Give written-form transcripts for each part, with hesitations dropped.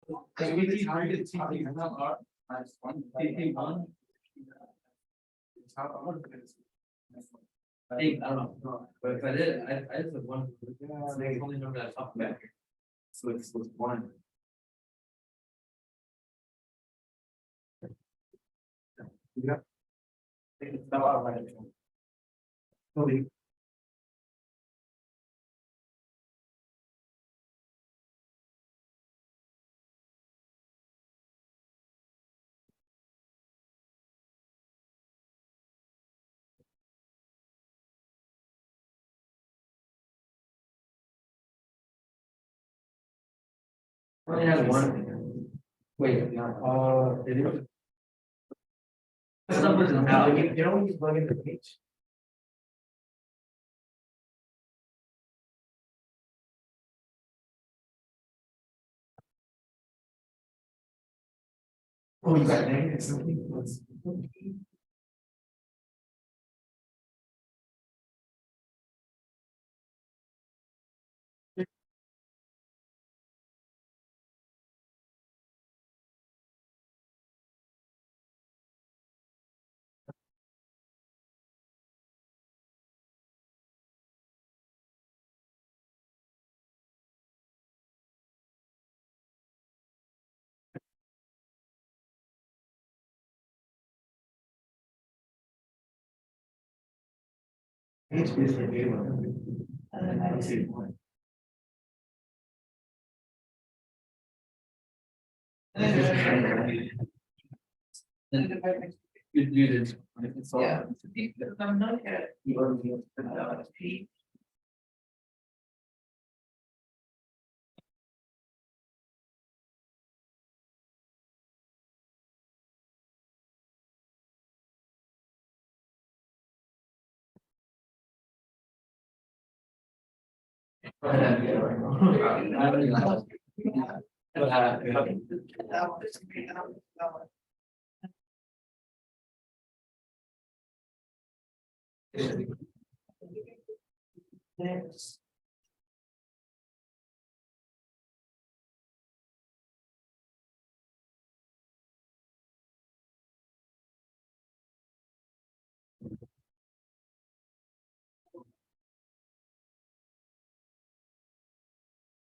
I don't know, but if I did, I just have one. I only know that top back. So it's one. Yeah. I think it's not out right. Totally. I only have one. Wait, it is. This number's now, you know when you plug in the page. Oh, you got negative something. Page is for game. Let's see. You did. Yeah. I'm not yet.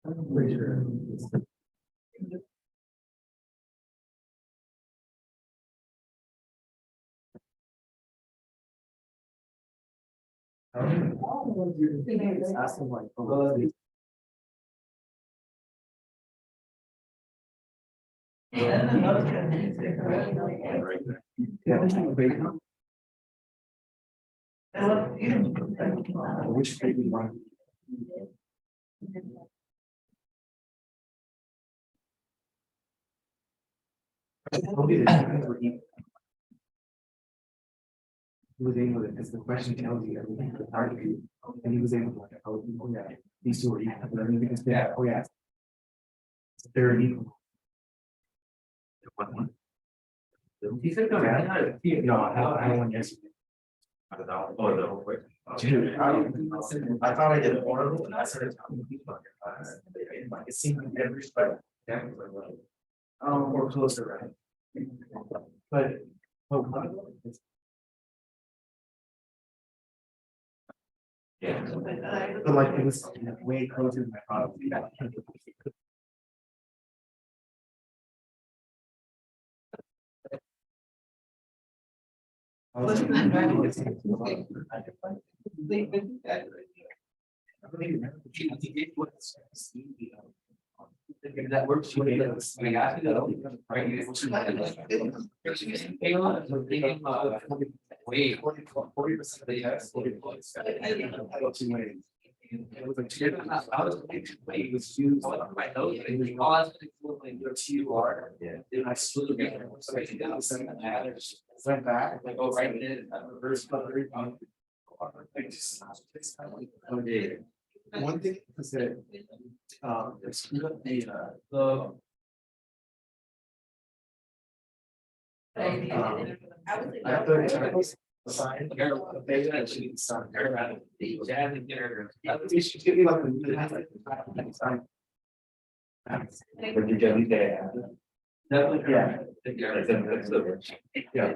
I'm pretty sure. Ask them like, which page you want? He was able to, because the question tells you everything for the target, and he was able to, like, oh yeah, these two are equal, but I mean, because yeah, oh yeah, they're equal. He said, no, I don't want to guess. I don't know. Oh, the whole way. Dude, I thought I did more of it, and I started talking to people. It seemed like every spot, or closer, right? But yeah, but like it was way closer than I thought it would be. That works for me. I asked you that, right? Wait, 40% of the yes, 40%. I got 2 ways. It was like I was it was used on my nose. It was causing your TUR. Yeah. And I split it. So I think that was something that I just went back, like, oh, right in reverse color. One thing is that it screwed up the I thought sign they actually sign around the jazz and dinner. She should give me like a sign. But you get it. Definitely. Yeah. Yeah.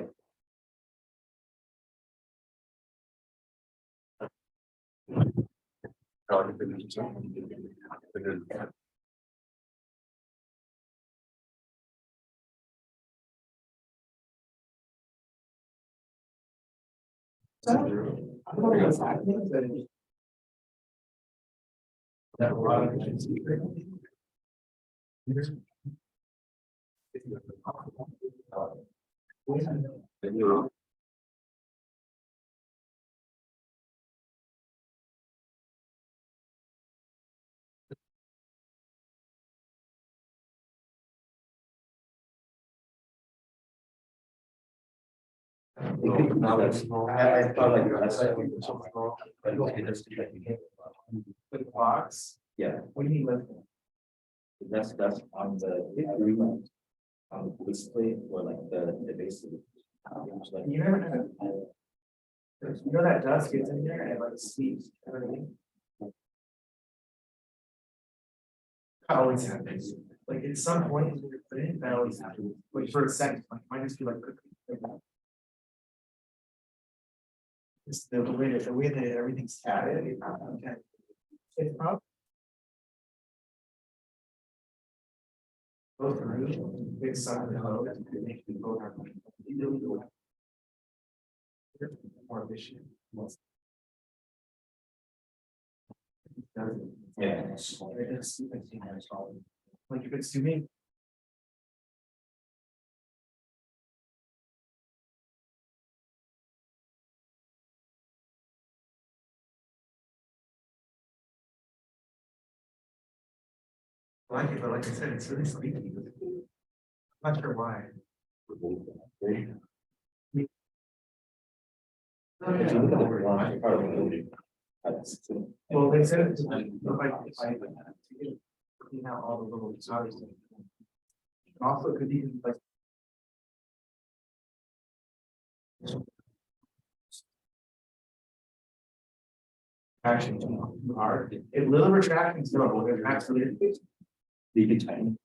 I felt like the box. Yeah. What do you mean? That's on the on the display or like the base of it. You never know. You know that dust gets in there and it like sleeps. You know what I mean? That always happens. Like at some point when you're putting it, that always happens. Like for a second, like might just be like. Just the way that everything's added. It's probably. Both through big side of the load and make the boat more efficient. Yeah. Like if it's too big. I like it, but like I said, it's really squeaky. I'm not sure why. Well, they said it's like clean out all the little tires. Also, could even like. Actually, too hard. If little retractions go, it actually. You can tighten.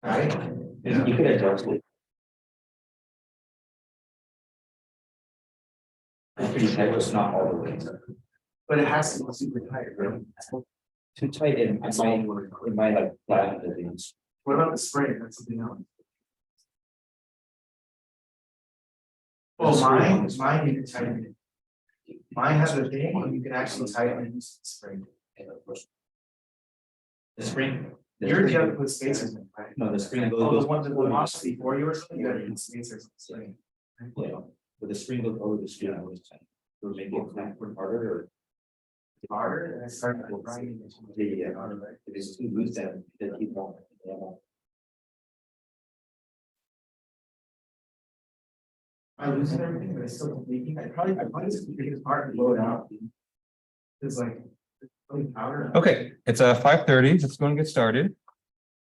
Right? Yeah. You could adjust it. Pretty tight, it's not all the way. But it has to be super tight, right? Too tight, it might like flatten the things. What about the spring? That's something else. Oh, mine you can tighten it. Mine has a thing and you can actually tighten it using the spring. The spring? Yours you have to put spacers in, right? No, the spring goes. Oh, the one that was before you or something, you gotta put spacers in the spring. Yeah, but the spring goes over the screen, I was saying. Or maybe it's not harder or. Harder, and I started grinding. Yeah, harder. If it's too loose, then keep going. Yeah. I loosen everything, but I still don't leaking. I probably just make it hard to blow it out. It's like. Okay, it's 5:30. Let's go and get started.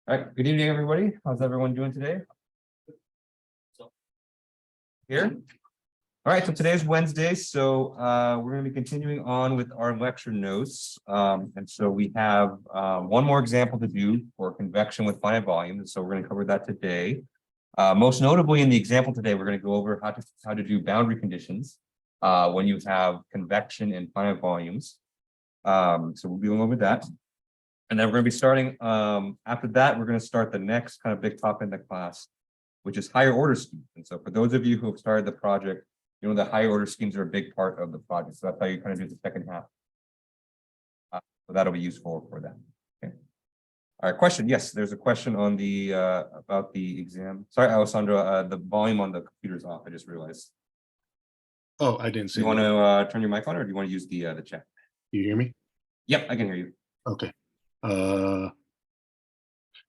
All right, good evening, everybody. How's everyone doing today? Here. All right, so today's Wednesday, so we're going to be continuing on with our lecture notes. And so we have one more example to do for convection with finite volumes. So we're going to cover that today. Most notably in the example today, we're going to go over how to do boundary conditions when you have convection in finite volumes. So we'll be going over that. And then we're going to be starting after that, we're going to start the next kind of big topic in the class, which is higher order schemes. And so for those of you who have started the project, you know, the higher order schemes are a big part of the project. So that's how you kind of do the second half. So that'll be useful for that. Okay. All right, question. Yes, there's a question on the about the exam. Sorry, Alessandro, the volume on the computer's off. I just realized. Oh, I didn't see. You want to turn your mic on, or do you want to use the chat? You hear me? Yep, I can hear you. Okay.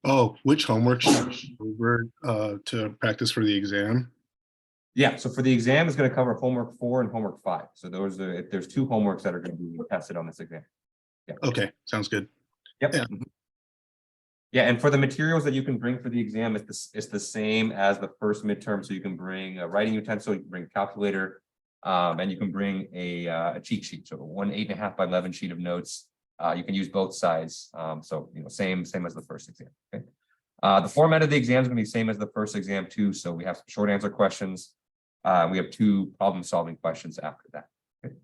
Oh, which homework should we over to practice for the exam? Yeah, so for the exam, it's going to cover homework 4 and homework 5. So those are, if there's 2 homeworks that are going to be tested on this exam. Yeah. Okay, sounds good. Yep. Yeah. Yeah, and for the materials that you can bring for the exam, it's the same as the first midterm. So you can bring a writing utensil, you can bring a calculator, and you can bring a cheat sheet. So one 8.5 by 11 sheet of notes. you can use both sides. So, same as the first exam. Okay. The format of the exam is going to be the same as the first exam too. So we have some short answer questions. We have 2 problem solving questions after that. Okay.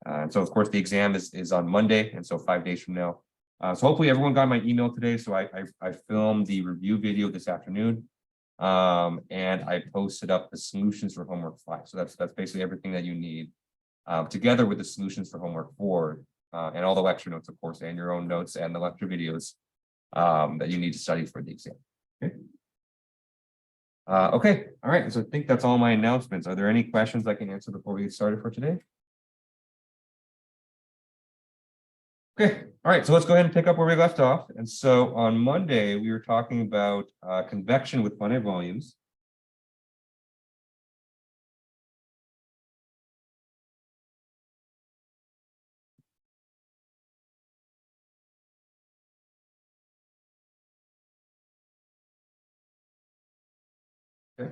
And so of course the exam is on Monday, and so 5 days from now. So hopefully everyone got my email today. So I filmed the review video this afternoon. And I posted up the solutions for homework 5. So that's basically everything that you need, together with the solutions for homework 4, and all the lecture notes, of course, and your own notes and the lecture videos that you need to study for the exam. Okay. Okay. All right. So I think that's all my announcements. Are there any questions I can answer before we get started for today? Okay. All right. So let's go ahead and pick up where we left off. And so on Monday, we were talking about convection with finite volumes. Okay.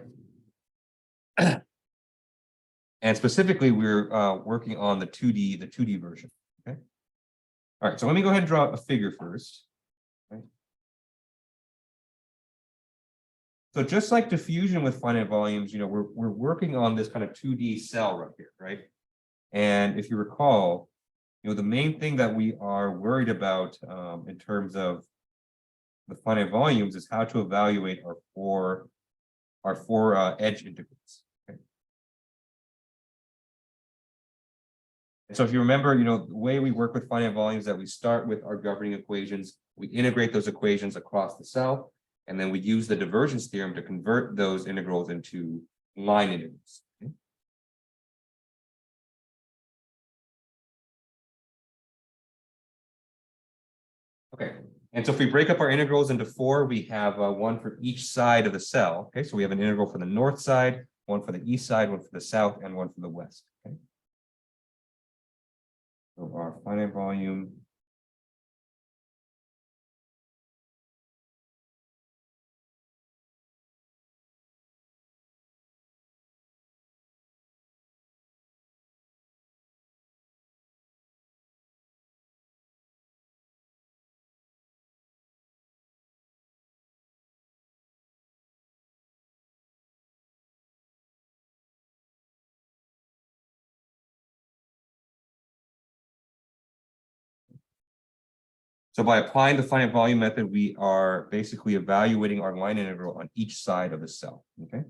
And specifically, we're working on the 2D version. Okay. All right. So let me go ahead and draw a figure first. Okay. So just like diffusion with finite volumes, we're working on this kind of 2D cell right here, right? And if you recall, the main thing that we are worried about in terms of the finite volumes is how to evaluate our four edge integrals. Okay. And so if you remember, the way we work with finite volumes is that we start with our governing equations, we integrate those equations across the cell, and then we use the divergence theorem to convert those integrals into line integrals. Okay. Okay. And so if we break up our integrals into 4, we have one for each side of the cell. Okay, so we have an integral for the north side, one for the east side, one for the south, and one for the west. Okay. So our finite volume . So by applying the finite volume method, we are basically evaluating our line integral on each side of the cell. Okay.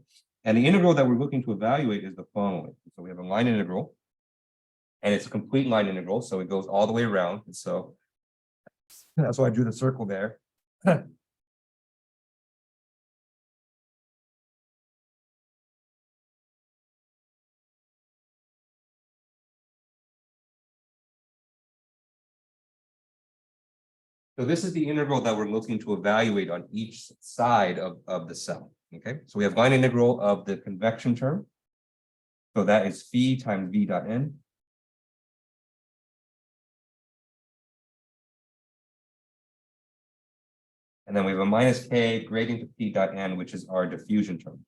And the integral that we're looking to evaluate is the following. So we have a line integral, and it's a complete line integral, so it goes all the way around. And so that's why I drew the circle there. So this is the integral that we're looking to evaluate on each side of the cell. Okay, so we have line integral of the convection term. So that is phi times v dot n. And then we have a minus k gradient to p dot n, which is our diffusion term.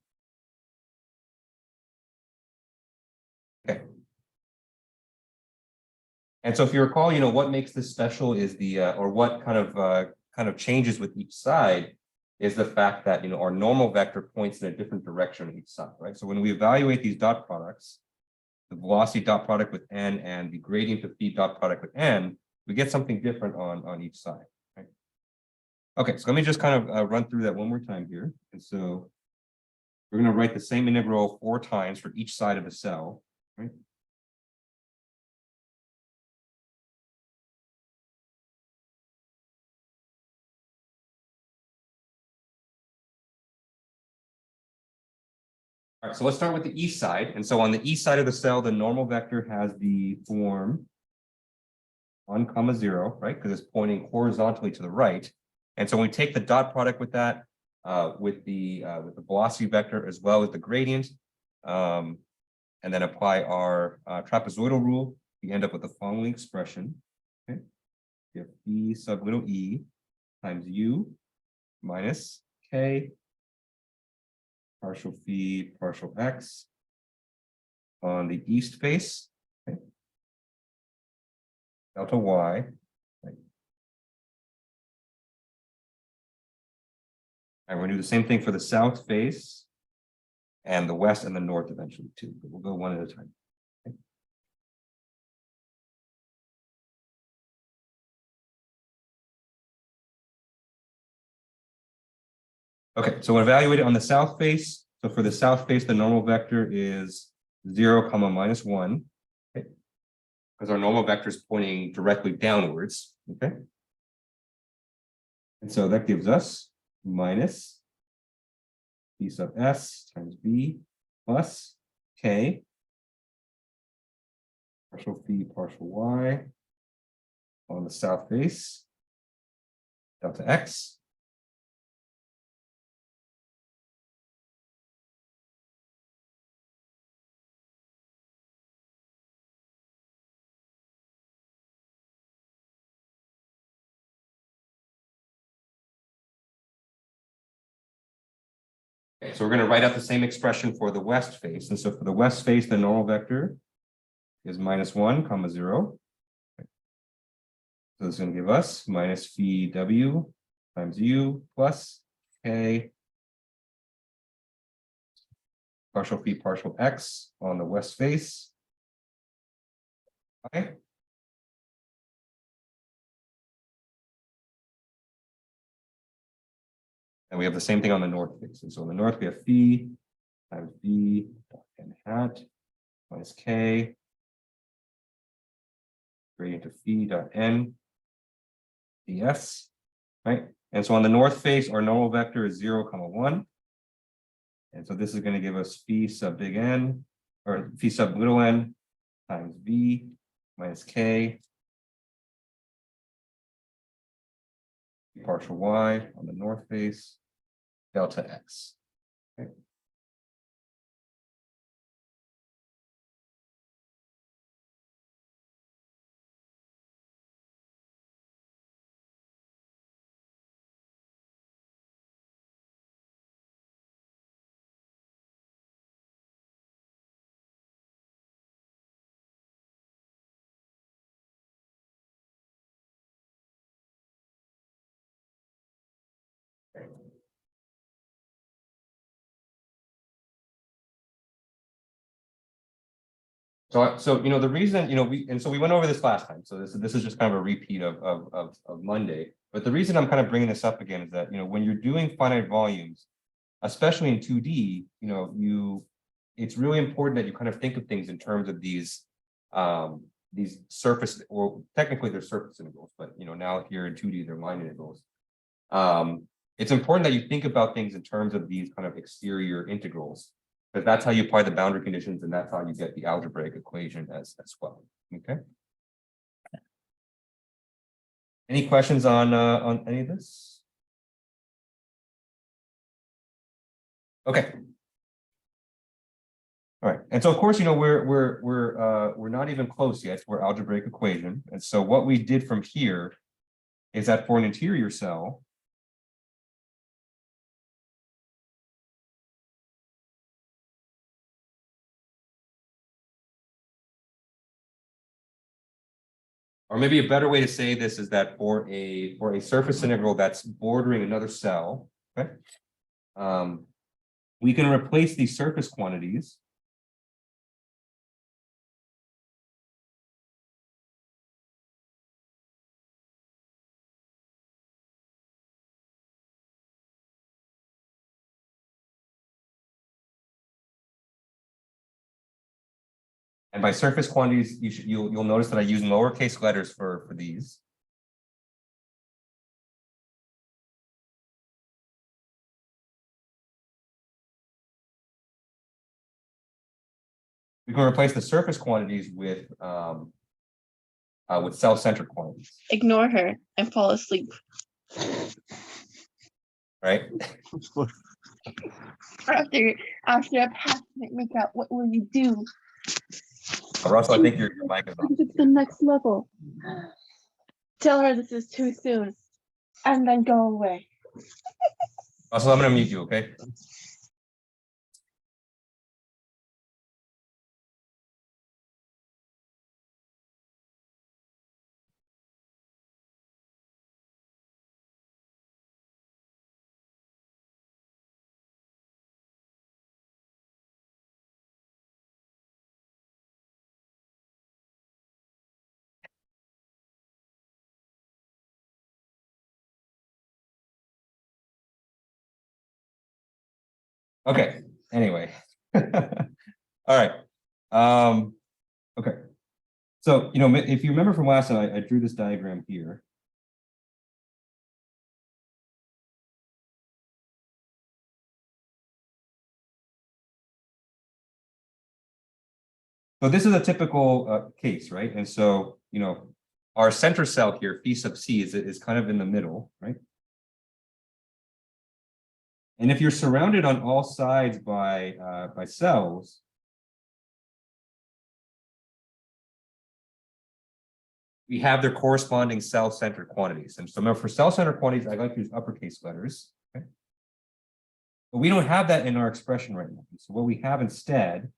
Okay. And so if you recall, what makes this special is or what kind of changes with each side is the fact that, our normal vector points in a different direction on each side, right? So when we evaluate these dot products, the velocity dot product with n and the gradient of phi dot product with n, we get something different on each side, right? Okay, so let me just kind of run through that one more time here. And so we're going to write the same integral 4 times for each side of the cell, right? All right, so let's start with the east side. And so on the east side of the cell, the normal vector has the form 1, 0, right? Because it's pointing horizontally to the right. And so when we take the dot product with that, with the velocity vector as well as the gradient, and then apply our trapezoidal rule, we end up with the following expression. Okay, we have e sub little e times u minus k partial phi partial x on the east face, okay, delta y, right, And we're gonna do the same thing for the south face and the west and the north eventually too, but we'll go one at a time. Okay, so we'll evaluate it on the south face. So for the south face, the normal vector is 0, -1. Okay. Because our normal vector is pointing directly downwards. Okay. And so that gives us minus b sub s times b plus k partial phi partial y on the south face delta x. Okay, so we're going to write out the same expression for the west face. And so for the west face, the normal vector is -1, 0. Okay. So this is going to give us minus phi w times u plus k partial phi partial x on the west face. Okay. And we have the same thing on the north face. And so on the north, we have phi times b n hat minus k gradient of phi dot n ds, right? And so on the north face, our normal vector is 0, 1. And so this is going to give us phi sub big N or phi sub little n times v minus k partial y on the north face delta x. Okay. So you know the reason we went over this last time. So this is just kind of a repeat of Monday. But the reason I'm kind of bringing this up again is that when you're doing finite volumes, especially in 2D, it's really important that you kind of think of things in terms of these surface, or technically they're surface integrals, but now here in 2D they're line integrals. It's important that you think about things in terms of these kind of exterior integrals, because that's how you apply the boundary conditions, and that's how you get the algebraic equation as well. Okay. Any questions on any of this? Okay. All right, and so of course, we're not even close yet to our algebraic equation, and so what we did from here is that for an interior cell, or maybe a better way to say this is that for a surface integral that's bordering another cell, okay, we can replace these surface quantities and by surface quantities, you'll notice that I use lowercase letters for these. We can replace the surface quantities with cell-centric quantities. Ignore her and fall asleep. Right? After a passionate makeout, what will you do? Russell, I think your mic is on. It's the next level. Tell her this is too soon, and then go away. Russell, I'm going to mute you, okay? Okay, anyway. All right. Okay. So, if you remember from last time, I drew this diagram here. So this is a typical case, right? And so, our center cell here, phi sub c, is kind of in the middle, right? And if you're surrounded on all sides by cells, we have their corresponding cell-centered quantities. And so remember, for cell-centered quantities, I like to use uppercase letters. Okay? But we don't have that in our expression right now. So what we have instead,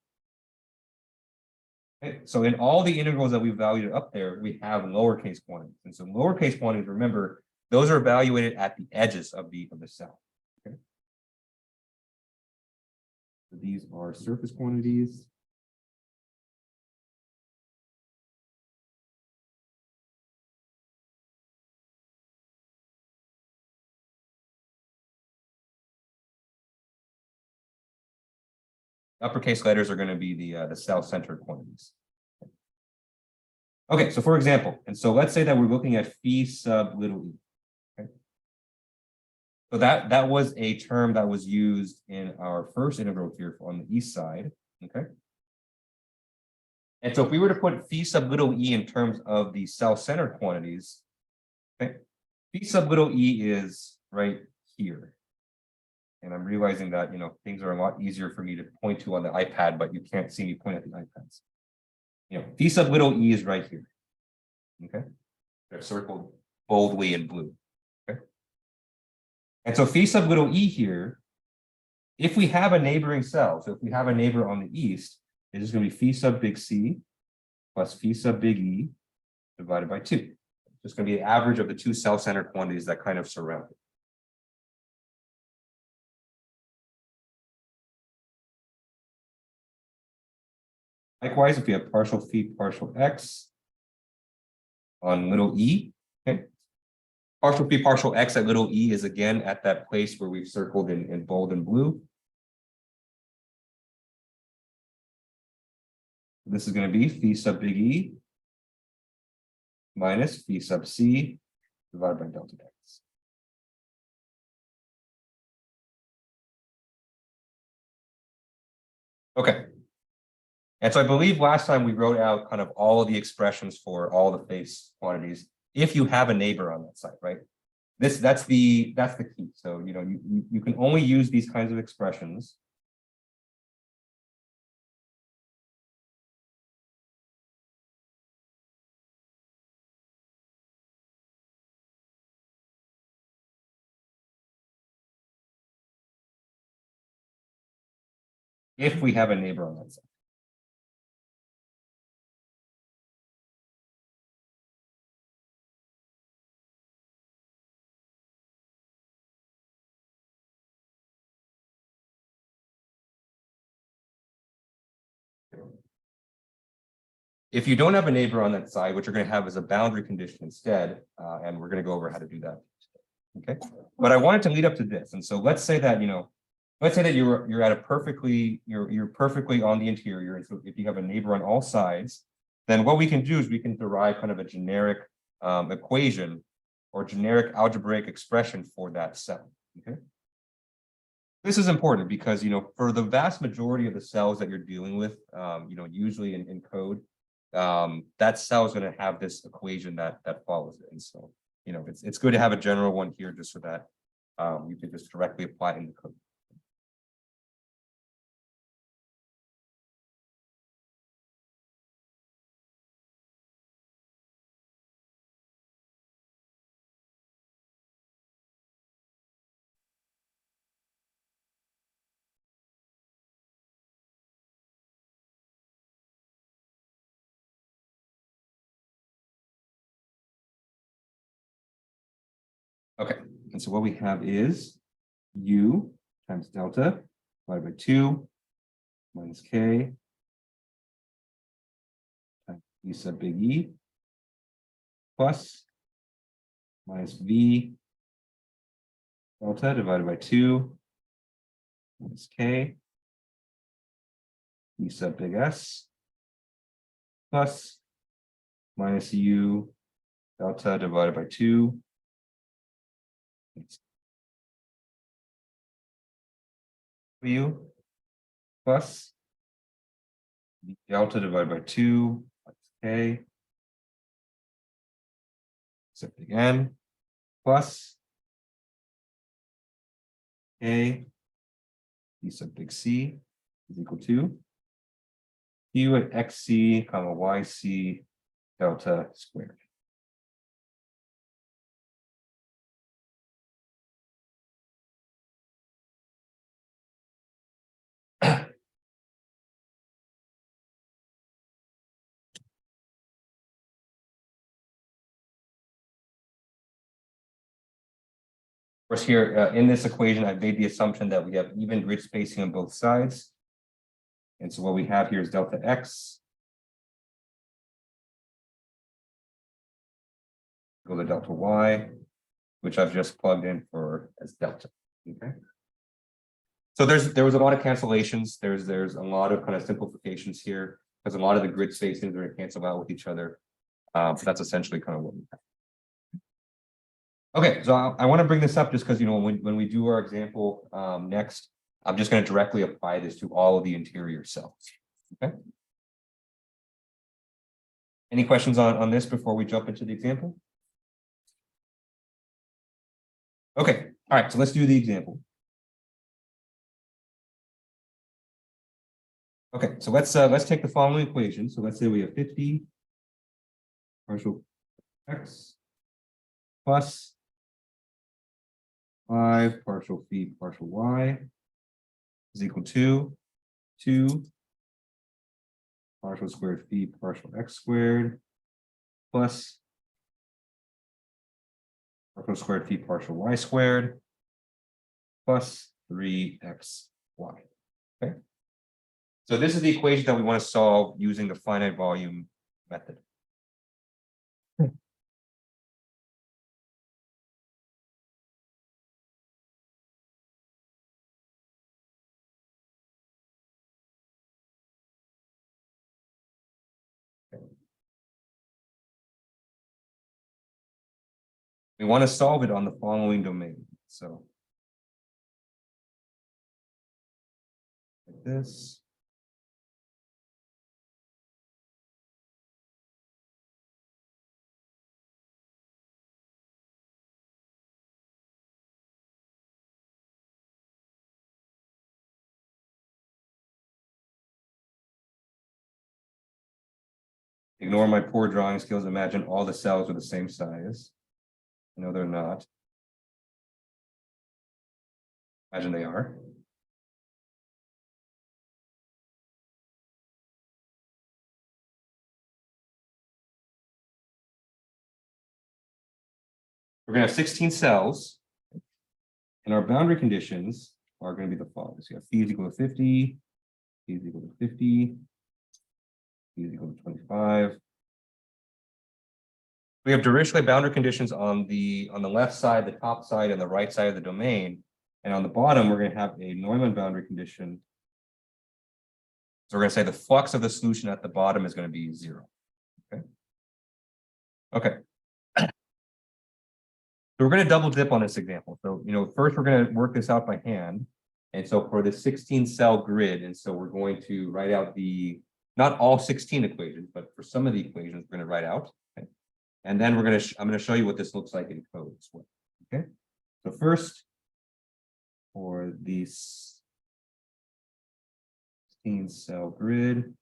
okay, so in all the integrals that we valued up there, we have lowercase quantities. And so lowercase quantities, remember, those are evaluated at the edges of the cell. Okay? So these are surface quantities. Uppercase letters are going to be the cell-centered quantities. Okay, so for example, and so let's say that we're looking at phi sub little e. Okay? So that was a term that was used in our first integral here on the east side. Okay. And so if we were to put phi sub little e in terms of the cell-centered quantities, okay, phi sub little e is right here. And I'm realizing that, things are a lot easier for me to point to on the iPad, but you can't see me point at the iPads. Phi sub little e is right here. Okay. They're circled boldly in blue. Okay. And so phi sub little e here, if we have a neighboring cell, so if we have a neighbor on the east, it is going to be phi sub big C plus phi sub big E divided by 2. It's just going to be the average of the two cell-centered quantities that kind of surround it. Likewise, if we have partial phi partial x on little e, okay, partial phi partial x at little e is again at that place where we've circled in bold and blue. This is going to be phi sub big E minus phi sub c divided by delta x. Okay. And so I believe last time we wrote out kind of all of the expressions for all the phase quantities if you have a neighbor on that side, right? That's the key. So you can only use these kinds of expressions if we have a neighbor on that side. If you don't have a neighbor on that side, what you're going to have is a boundary condition instead, and we're going to go over how to do that. Okay, but I wanted to lead up to this, and so let's say that you're at a perfectly you're perfectly on the interior, and so if you have a neighbor on all sides, then what we can do is we can derive kind of a generic equation or generic algebraic expression for that cell. Okay. This is important because for the vast majority of the cells that you're dealing with, usually in code, that cell is going to have this equation that follows it. And so, it's good to have a general one here just so that you can just directly apply it in the code. Okay, and so what we have is U times delta divided by 2 minus K times E sub big E plus minus V delta divided by 2 minus K E sub big S plus minus U delta divided by 2 U plus delta divided by 2 K sub big N plus K E sub big C is equal to Q at XC comma YC delta squared. Of course, here in this equation, I've made the assumption that we have even grid spacing on both sides. And so what we have here is delta X equal to delta Y, which I've just plugged in for as delta. Okay. So there was a lot of cancellations. There's a lot of kind of simplifications here because a lot of the grid spacings are going to cancel out with each other. So that's essentially kind of what we have. Okay, so I want to bring this up just because, you know, when we do our example next, I'm just going to directly apply this to all of the interior cells. Okay. Any questions on this before we jump into the example? Okay, all right, so let's do the example. Okay, so let's take the following equation. So let's say we have 50 partial X plus 5 partial phi partial Y is equal to 2 partial squared phi partial X squared plus partial squared phi partial Y squared plus 3xy. Okay. So this is the equation that we want to solve using the finite volume method. We want to solve it on the following domain. So like this. Ignore my poor drawing skills. Imagine all the cells are the same size. No, they're not. Imagine they are. We're going to have 16 cells. And our boundary conditions are going to be the following. So you have phi is equal to 50, phi is equal to 50, phi is equal to 25. We have Dirichlet boundary conditions on the left side, the top side, and the right side of the domain. And on the bottom, we're going to have a Neumann boundary condition. So we're going to say the flux of the solution at the bottom is going to be 0. Okay. Okay. So we're going to double dip on this example. So, you know, first we're going to work this out by hand. And so for the 16 cell grid, and so we're going to write out not all 16 equations, but for some of the equations, we're going to write out. Okay. And then I'm going to show you what this looks like in code as well. Okay. So first, for the 16 cell grid.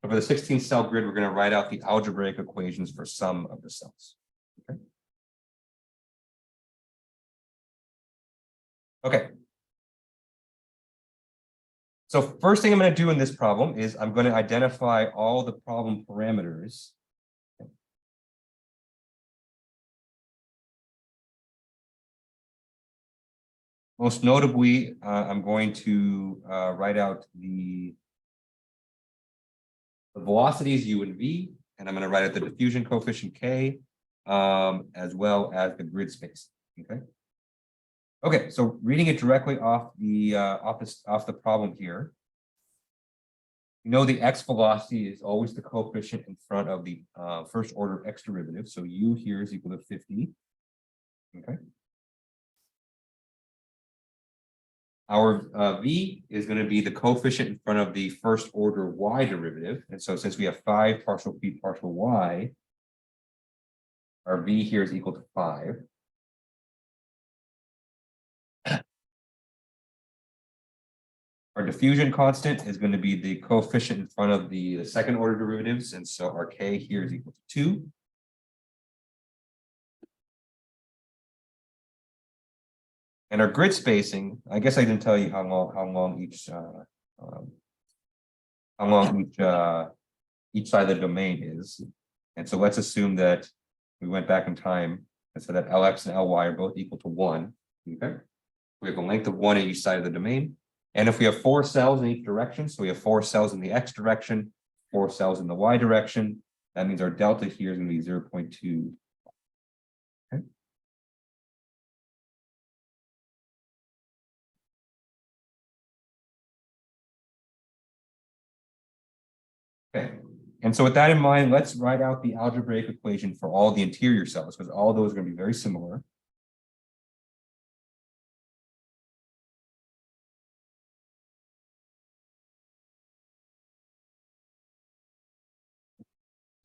So for the 16 cell grid, we're going to write out the algebraic equations for some of the cells. Okay. Okay. So first thing I'm going to do in this problem is I'm going to identify all the problem parameters Most notably, I'm going to write out the velocities U and V, and I'm going to write out the diffusion coefficient K, as well as the grid space. Okay. Okay, so reading it directly off the off the problem here. You know the x velocity is always the coefficient in front of the first order x derivative. So u here is equal to 50. Okay. Our v is going to be the coefficient in front of the first order y derivative. And so since we have 5 partial p partial y, our v here is equal to 5. Our diffusion constant is going to be the coefficient in front of the second order derivatives. And so our k here is equal to 2. And our grid spacing, I guess I didn't tell you how long each side of the domain is. And so let's assume that we went back in time and so that Lx and Ly are both equal to 1. Okay. We have a length of 1 at each side of the domain. And if we have 4 cells in each direction, so we have 4 cells in the x direction, 4 cells in the y direction, that means our delta here is going to be 0.2. Okay. Okay. And so with that in mind, let's write out the algebraic equation for all the interior cells, because all those are going to be very similar.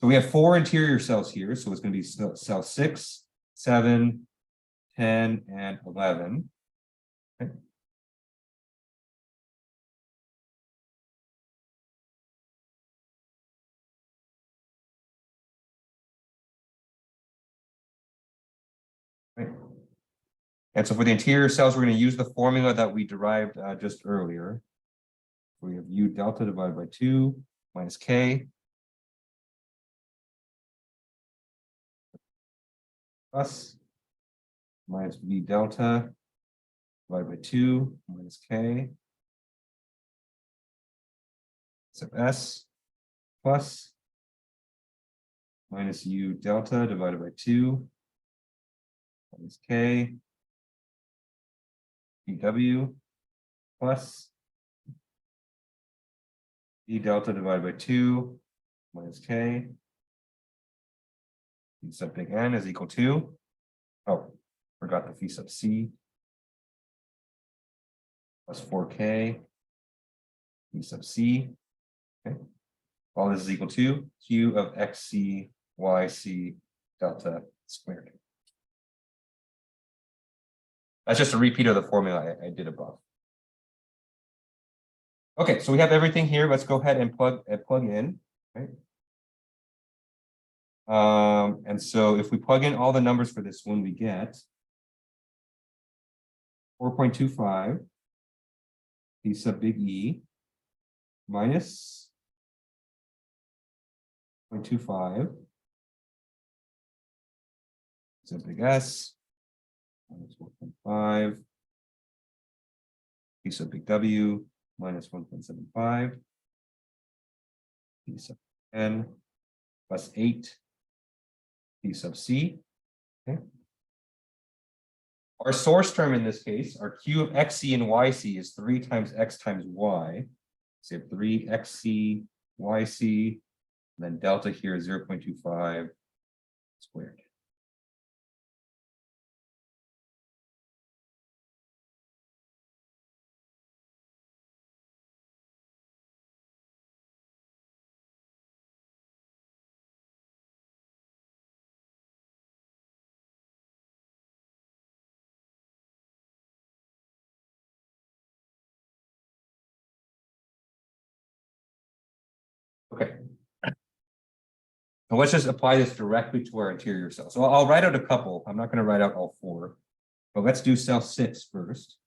So we have 4 interior cells here. So it's going to be cell 6, 7, 10, and 11. Okay. Right. And so for the interior cells, we're going to use the formula that we derived just earlier. We have U delta divided by 2 minus K plus minus V delta divided by 2 minus K sub S plus minus U delta divided by 2 minus K dw plus V delta divided by 2 minus K phi sub big N is equal to, oh, forgot the phi sub C plus 4K phi sub C. Okay. All this is equal to Q of XC YC delta squared. That's just a repeat of the formula I did above. Okay, so we have everything here. Let's go ahead and plug in. Right? And so if we plug in all the numbers for this one, we get 4.25 P sub big E minus 0.25 sub big S minus 1.5 P sub big W minus 1.75 P sub N plus 8 P sub C. Okay. Our source term in this case, our Q of XC and YC is 3 times X times Y. So you have 3 XC YC, and then delta here is 0.25 squared. Okay. And let's just apply this directly to our interior cell. So I'll write out a couple. I'm not going to write out all 4, but let's do cell 6 first.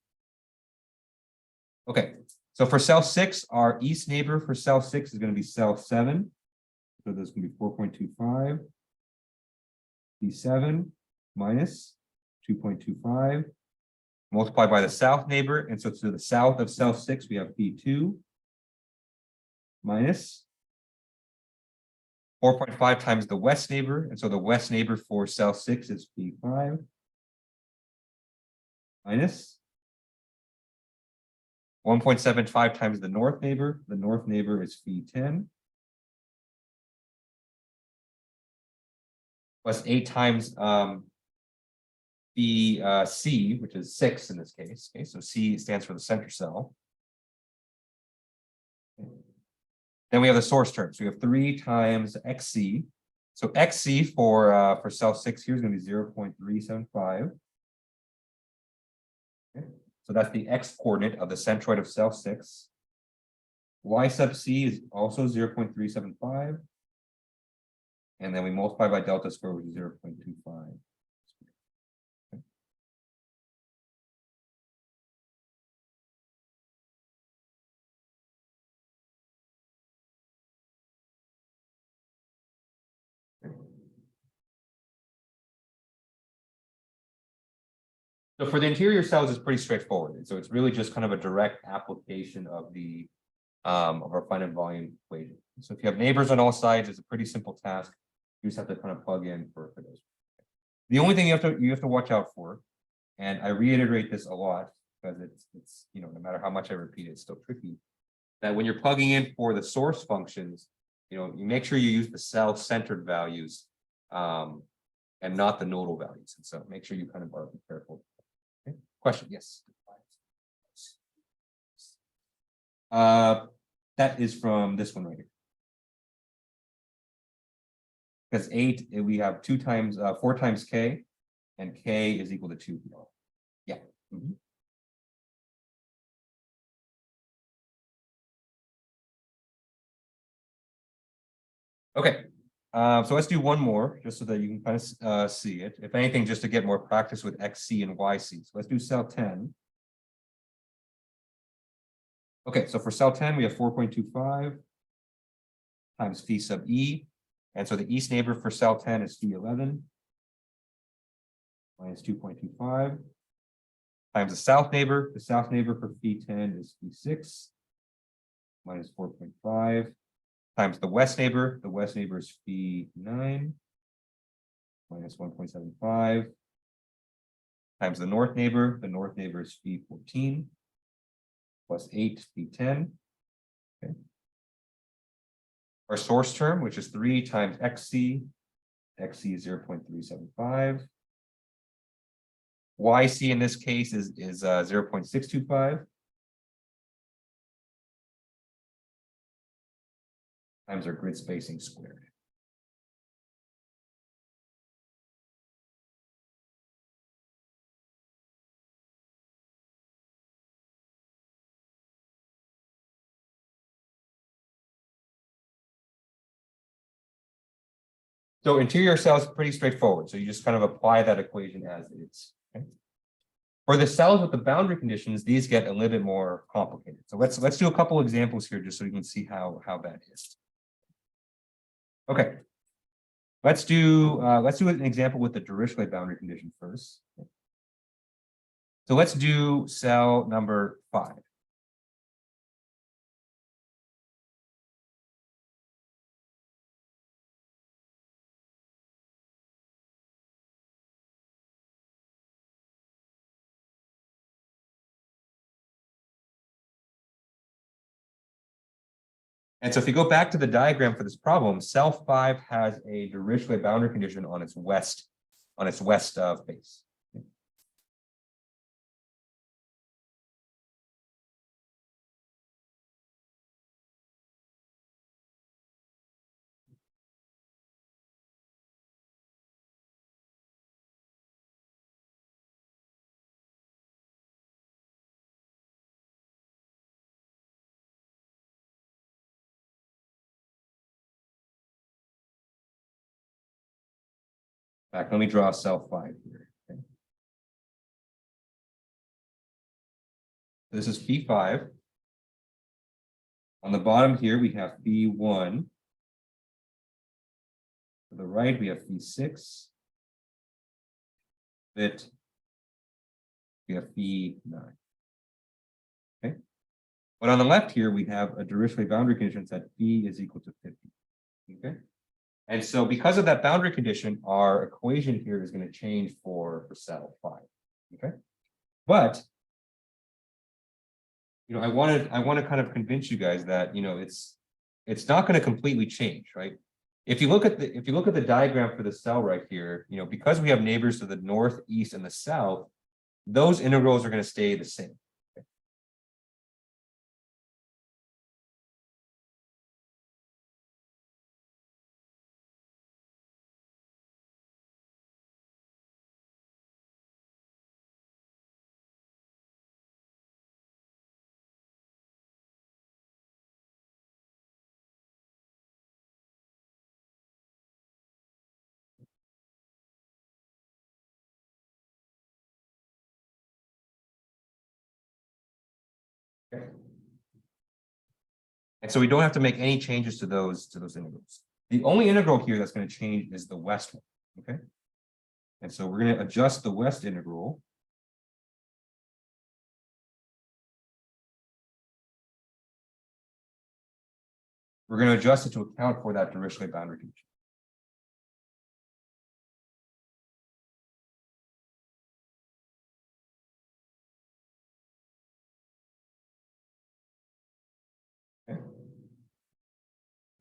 Okay, so for cell 6, our east neighbor for cell 6 is going to be cell 7. So this is going to be 4.25 P7 minus 2.25 multiply by the south neighbor, and so to the south of cell 6, we have P2 minus 4.5 times the west neighbor, and so the west neighbor for cell 6 is P5 minus 1.75 times the north neighbor is P10 plus 8 times C, which is 6 in this case. Okay, so C stands for the center cell. Then we have the source term. So we have 3 times XC. So XC for cell 6 here is going to be 0.375. Okay. So that's the X coordinate of the centroid of cell 6. Y sub C is also 0.375. And then we multiply by delta square, which is 0.25. So for the interior cells, it's pretty straightforward. And so it's really just kind of a direct application of the of our finite volume equation. So if you have neighbors on all sides, it's a pretty simple task. You just have to kind of plug in for those. The only thing you have to watch out for, and I reiterate this a lot because it's no matter how much I repeat it, it's still tricky. That when you're plugging in for the source functions, you make sure you use the cell-centered values and not the nodal values. And so make sure you kind of are careful. Okay. Question, yes. That is from this one right here. Because 8, we have 4 times K, and K is equal to 2. Yeah. Mm-hmm. Okay. So let's do one more just so that you can kind of see it. If anything, just to get more practice with XC and YC. So let's do cell 10. Okay, so for cell 10, we have 4.25 times phi sub E. And so the east neighbor for cell 10 is phi 11 minus 2.25 times the south neighbor. The south neighbor for phi 10 is phi 6 minus 4.5 times the west neighbor. The west neighbor is phi 9 minus 1.75 times the north neighbor. The north neighbor is phi 14 plus 8 phi 10. Okay. Our source term, which is 3 times XC. XC is 0.375. YC in this case is 0.625 times our grid spacing squared. So interior cells pretty straightforward. So you just kind of apply that equation as is. Okay? For the cells with the boundary conditions, these get a little bit more complicated. So let's do a couple examples here just so you can see how that is. Okay. Let's do an example with the Dirichlet boundary condition first. So let's do cell number 5. And so if you go back to the diagram for this problem, cell 5 has a Dirichlet boundary condition on its west face. In fact, let me draw cell 5 here. Okay. This is phi 5. On the bottom here, we have phi 1. To the right, we have phi 6. Phi We have phi 9. Okay. But on the left here, we have a Dirichlet boundary condition that phi is equal to 50. Okay. And so because of that boundary condition, our equation here is going to change for cell 5. Okay. But I want to kind of convince you guys that it's not going to completely change, right? If you look at the diagram for the cell right here, because we have neighbors to the north, east, and the south, those integrals are going to stay the same. Okay. Okay. And so we don't have to make any changes to those integrals. The only integral here that's going to change is the west one. Okay. And so we're going to adjust the west integral. We're going to adjust it to account for that Dirichlet boundary condition. Okay.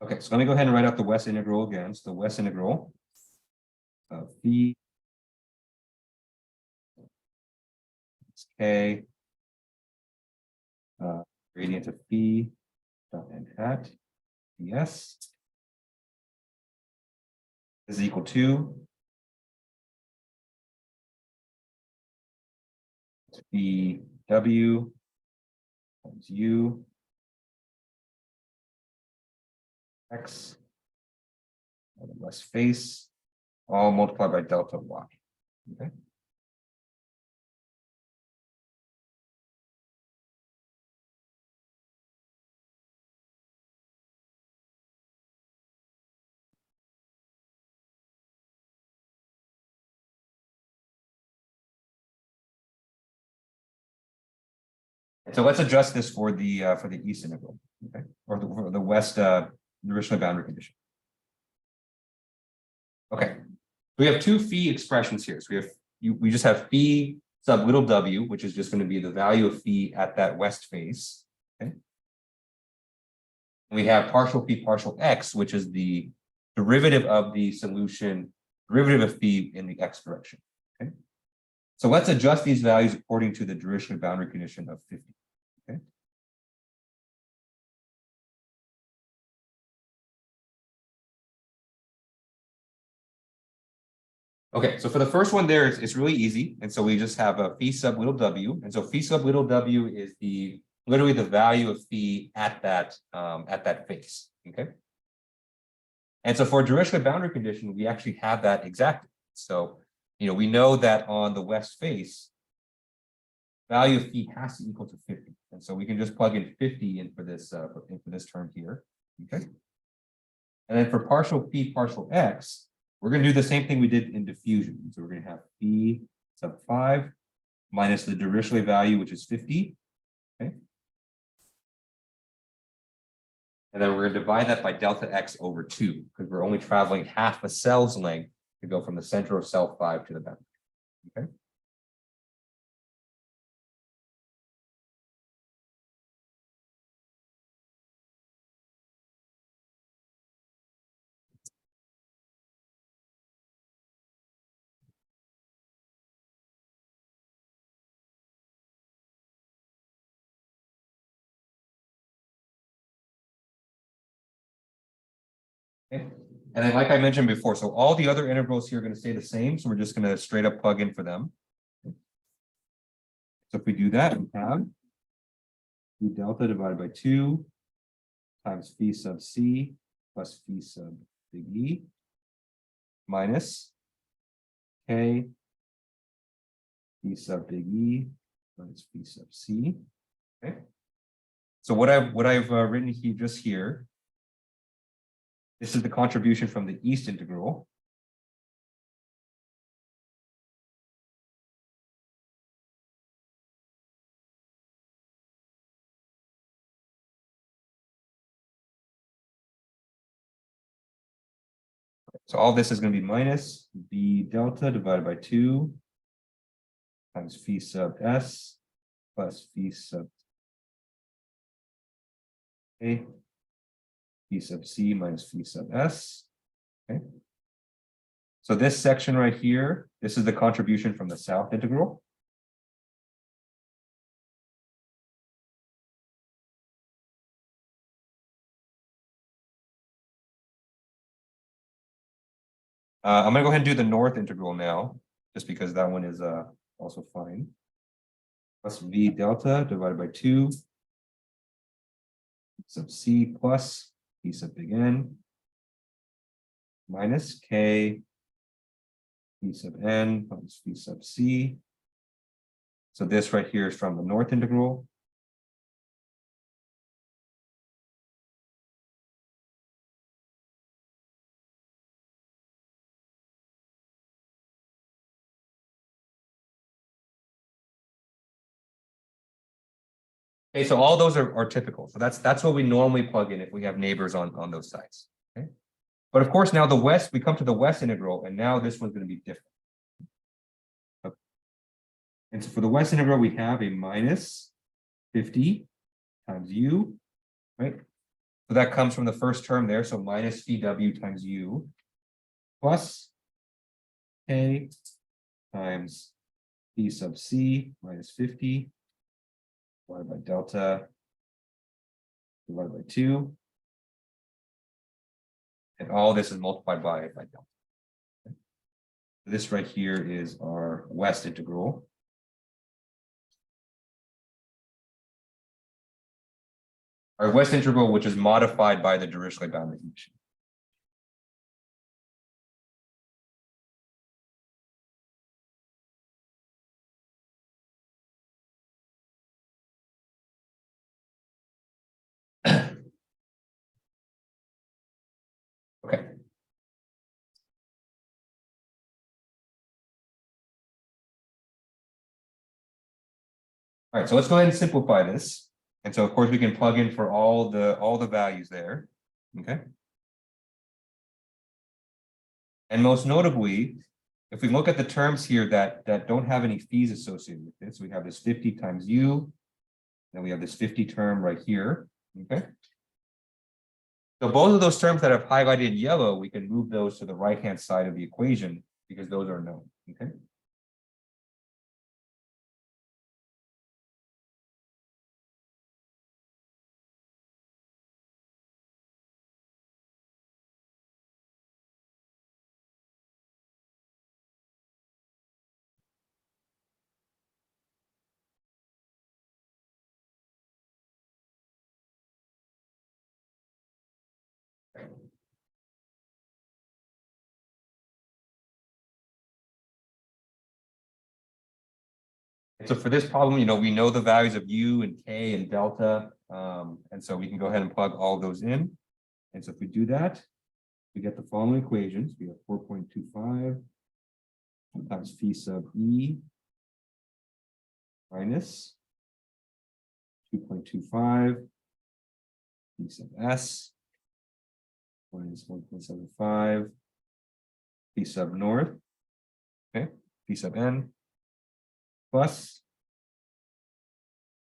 Okay, so let me go ahead and write out the west integral again. So the west integral of phi is k gradient of phi dot n hat ds is equal to phi w times u x on the west face, all multiplied by delta y. Okay. And so let's adjust this for the east integral, okay, or for the west Dirichlet boundary condition. Okay, we have two phi expressions here. So we just have phi sub little w, which is just going to be the value of phi at that west face. Okay. And we have partial phi partial x, which is the derivative of the solution, derivative of phi in the x direction. Okay. So let's adjust these values according to the Dirichlet boundary condition of 50. Okay. Okay, so for the first one there, it's really easy. And so we just have a phi sub little w. And so phi sub little w is literally the value of phi at that face. Okay. And so for a Dirichlet boundary condition, we actually have that exactly. So, we know that on the west face, value of phi has to equal to 50. And so we can just plug in 50 in for this term here. Okay. And then for partial phi partial x, we're going to do the same thing we did in diffusion. So we're going to have phi sub 5 minus the Dirichlet value, which is 50. Okay. And then we're going to divide that by delta x over 2, because we're only traveling half a cell's length to go from the center of cell 5 to the boundary. Okay. Okay. And then, like I mentioned before, so all the other integrals here are going to stay the same. So we're just going to straight up plug in for them. So if we do that, we have phi delta divided by 2 times phi sub c plus phi sub big E minus k phi sub big E minus phi sub c. Okay. So what I've written here. This is the contribution from the east integral. So all this is going to be minus b delta divided by 2 times phi sub s plus phi sub a, phi sub c minus phi sub s. Okay. So this section right here, this is the contribution from the south integral. I'm gonna go ahead and do the north integral now, just because that one is also fine. Plus v delta divided by 2 sub c plus p sub big N minus k p sub n minus p sub c. So this right here is from the north integral. Okay, so all those are typical. So that's what we normally plug in if we have neighbors on those sides. Okay. But of course, now the west, we come to the west integral, and now this one's going to be different. Okay. And so for the west integral, we have a minus 50 times u, right? So that comes from the first term there. So minus phi w times u plus k times p sub c minus 50 divided by delta divided by 2. And all this is multiplied by delta. Okay. This right here is our west integral. Our west integral, which is modified by the Dirichlet boundary condition. Okay. All right, so let's go ahead and simplify this. And so of course we can plug in for all the values there. Okay. And most notably, if we look at the terms here that don't have any fees associated with it, so we have this 50 times u, then we have this 50 term right here. Okay. So both of those terms that I've highlighted in yellow, we can move those to the right-hand side of the equation because those are known. Okay. And so for this problem, we know the values of u and k and delta. And so we can go ahead and plug all those in. And so if we do that, we get the following equations. We have 4.25 times phi sub e minus 2.25 phi sub s minus 1.75 phi sub north, okay, phi sub n plus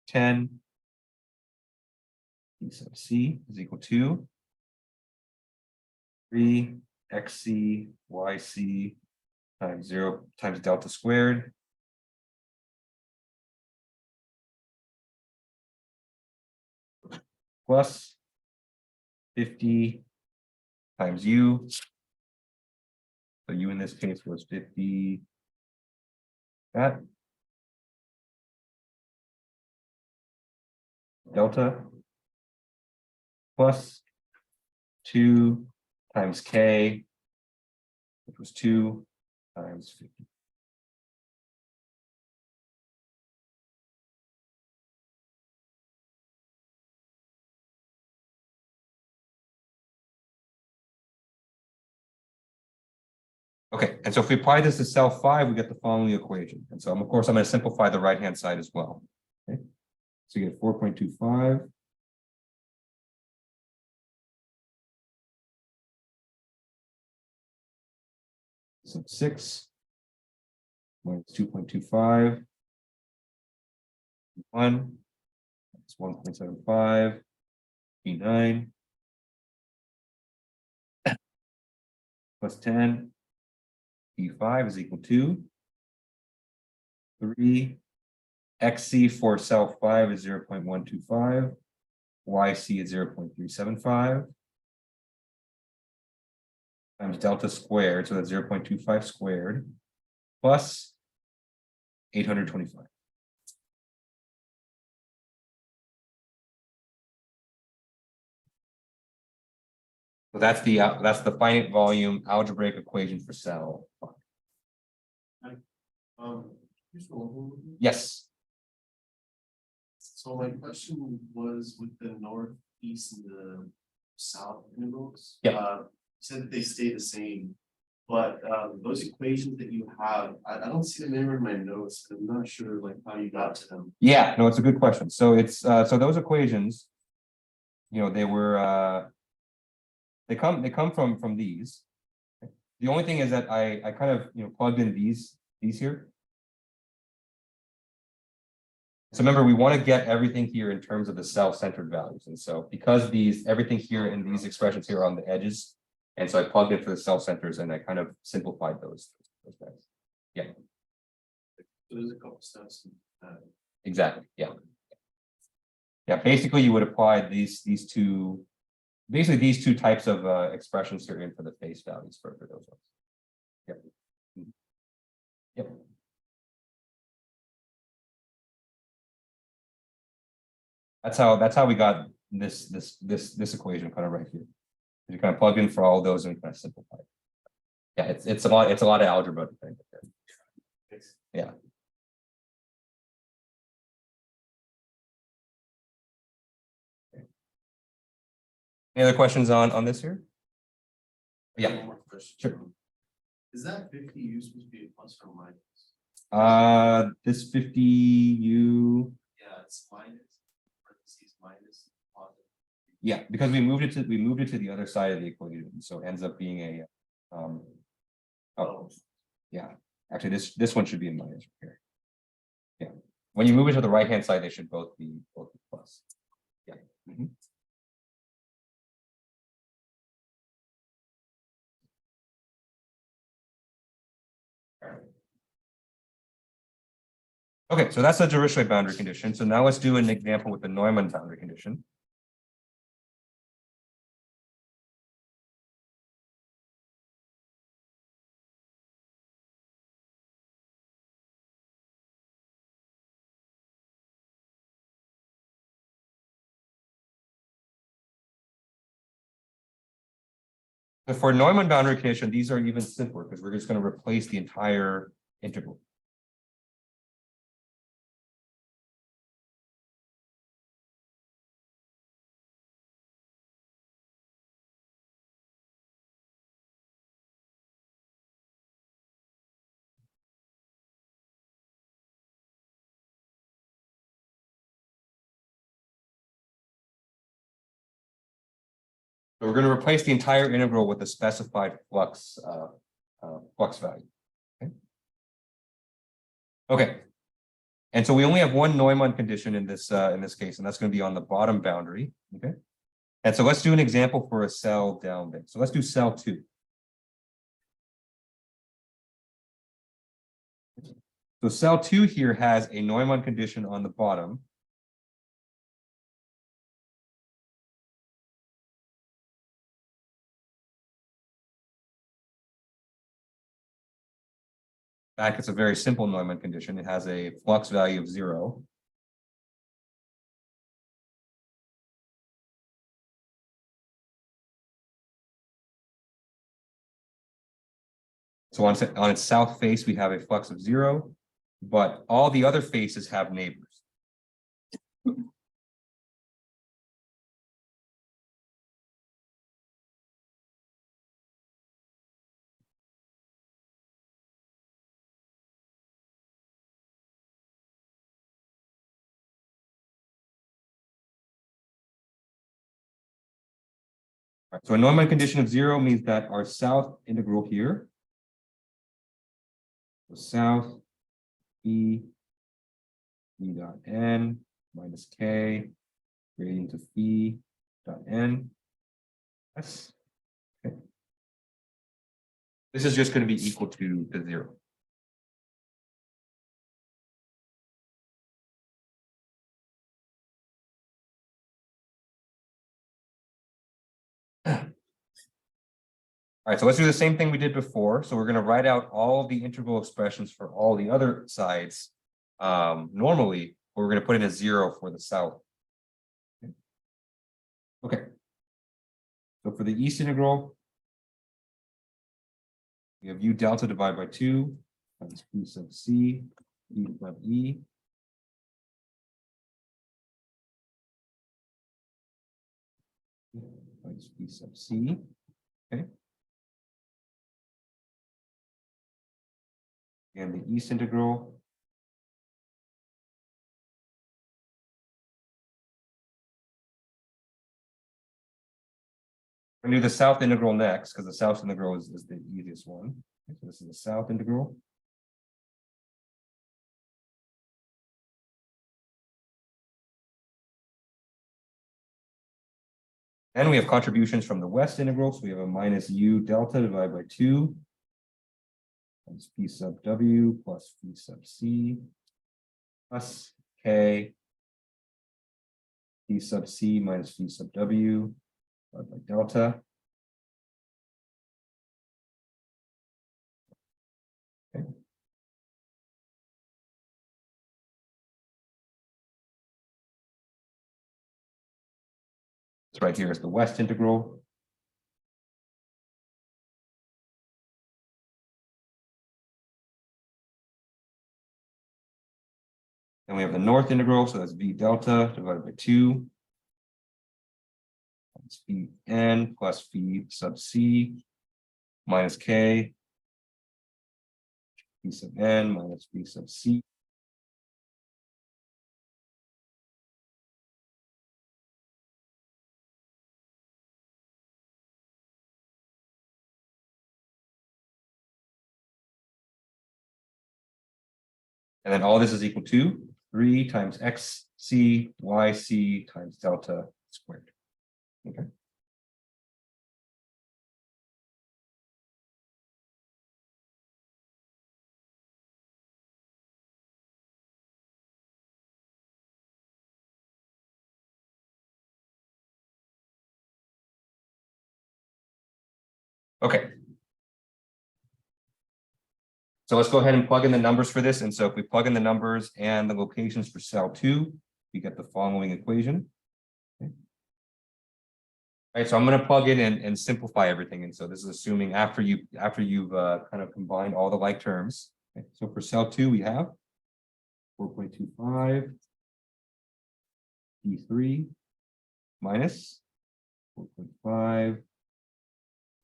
10 phi sub c is equal to 3 xc yc times 0 times delta squared plus 50 times u. So u in this case was 50 that delta plus 2 times k, which was 2 times 50. Okay, and so if we apply this to cell 5, we get the following equation. And so of course I'm going to simplify the right-hand side as well. Okay, so you get 4.25 So 6 minus 2.25. 1. It's 1.75. P9 plus 10. P5 is equal to 3. XC for cell 5 is 0.125. YC is 0.375. Times delta squared, so that's 0.25 squared plus 825. So that's the finite volume algebraic equation for cell. Here's one more. Yes. So my question was with the north, east, and the south integrals. Yeah. You said that they stay the same, but those equations that you have, I don't see them anywhere in my notes. I'm not sure like how you got to them. Yeah, no, it's a good question. So it's so those equations, you know, they were they come from these. The only thing is that I kind of, you know, plugged in these here. So remember, we want to get everything here in terms of the self-centered values. And so because everything here in these expressions here are on the edges, and so I plugged in for the self-centers and I kind of simplified those guys. Yeah. So there's a couple steps. Exactly. Yeah. Yeah. Basically, you would apply these two, basically these two types of expressions here in for the face values for those ones. Yep. Yep. That's how we got this equation kind of right here. You kind of plug in for all those and kind of simplify it. Yeah, it's a lot of algebra. Yeah. Any other questions on this here? Yeah. One more question. Sure. Is that 50U supposed to be a plus or minus? This 50U. Yeah, it's minus. Parentheses minus. Positive. Yeah, because we moved it to the other side of the equation, so it ends up being a oh yeah. Actually, this one should be a minus here. Yeah, when you move it to the right hand side, they should both be plus. Yeah. Mhm. Okay, so that's the Dirichlet boundary condition. So now let's do an example with the Neumann boundary condition. So for Neumann boundary condition, these are even simpler because we're just going to replace the entire integral. So we're going to replace the entire integral with a specified flux flux value. Okay. And so we only have one Neumann condition in this case, and that's going to be on the bottom boundary. Okay. And so let's do an example for a cell down there. So let's do cell 2. So cell 2 here has a Neumann condition on the bottom. In fact, it's a very simple Neumann condition. It has a flux value of 0. So on its south face, we have a flux of 0, but all the other faces have neighbors. Right, so a Neumann condition of 0 means that our south integral here So south b dot n minus k gradient of phi dot n. That's okay. This is just going to be equal to 0. All right, so let's do the same thing we did before. So we're going to write out all of the integral expressions for all the other sides normally, but we're going to put in a 0 for the south. Okay. So for the east integral, we have u delta divided by 2 times p sub c e sub e. Minus p sub c. Okay. And the east integral. We're going to do the south integral next because the south integral is the easiest one. Okay, so this is the south integral. And we have contributions from the west integral. So we have a minus u delta divided by 2 times p sub w plus p sub c plus k p sub c minus p sub w divided by delta. Okay. This right here is the west integral. Then we have the north integral, so that's v delta divided by 2 times phi n plus phi sub c minus k p sub n minus p sub c. And then all this is equal to 3 times xc yc times delta squared. Okay. Okay. So let's go ahead and plug in the numbers for this. And so if we plug in the numbers and the locations for cell 2, we get the following equation. Okay. All right, so I'm going to plug in and simplify everything. And so this is assuming after you've kind of combined all the like terms. Okay. So for cell 2, we have 4.25 p3 minus 4.5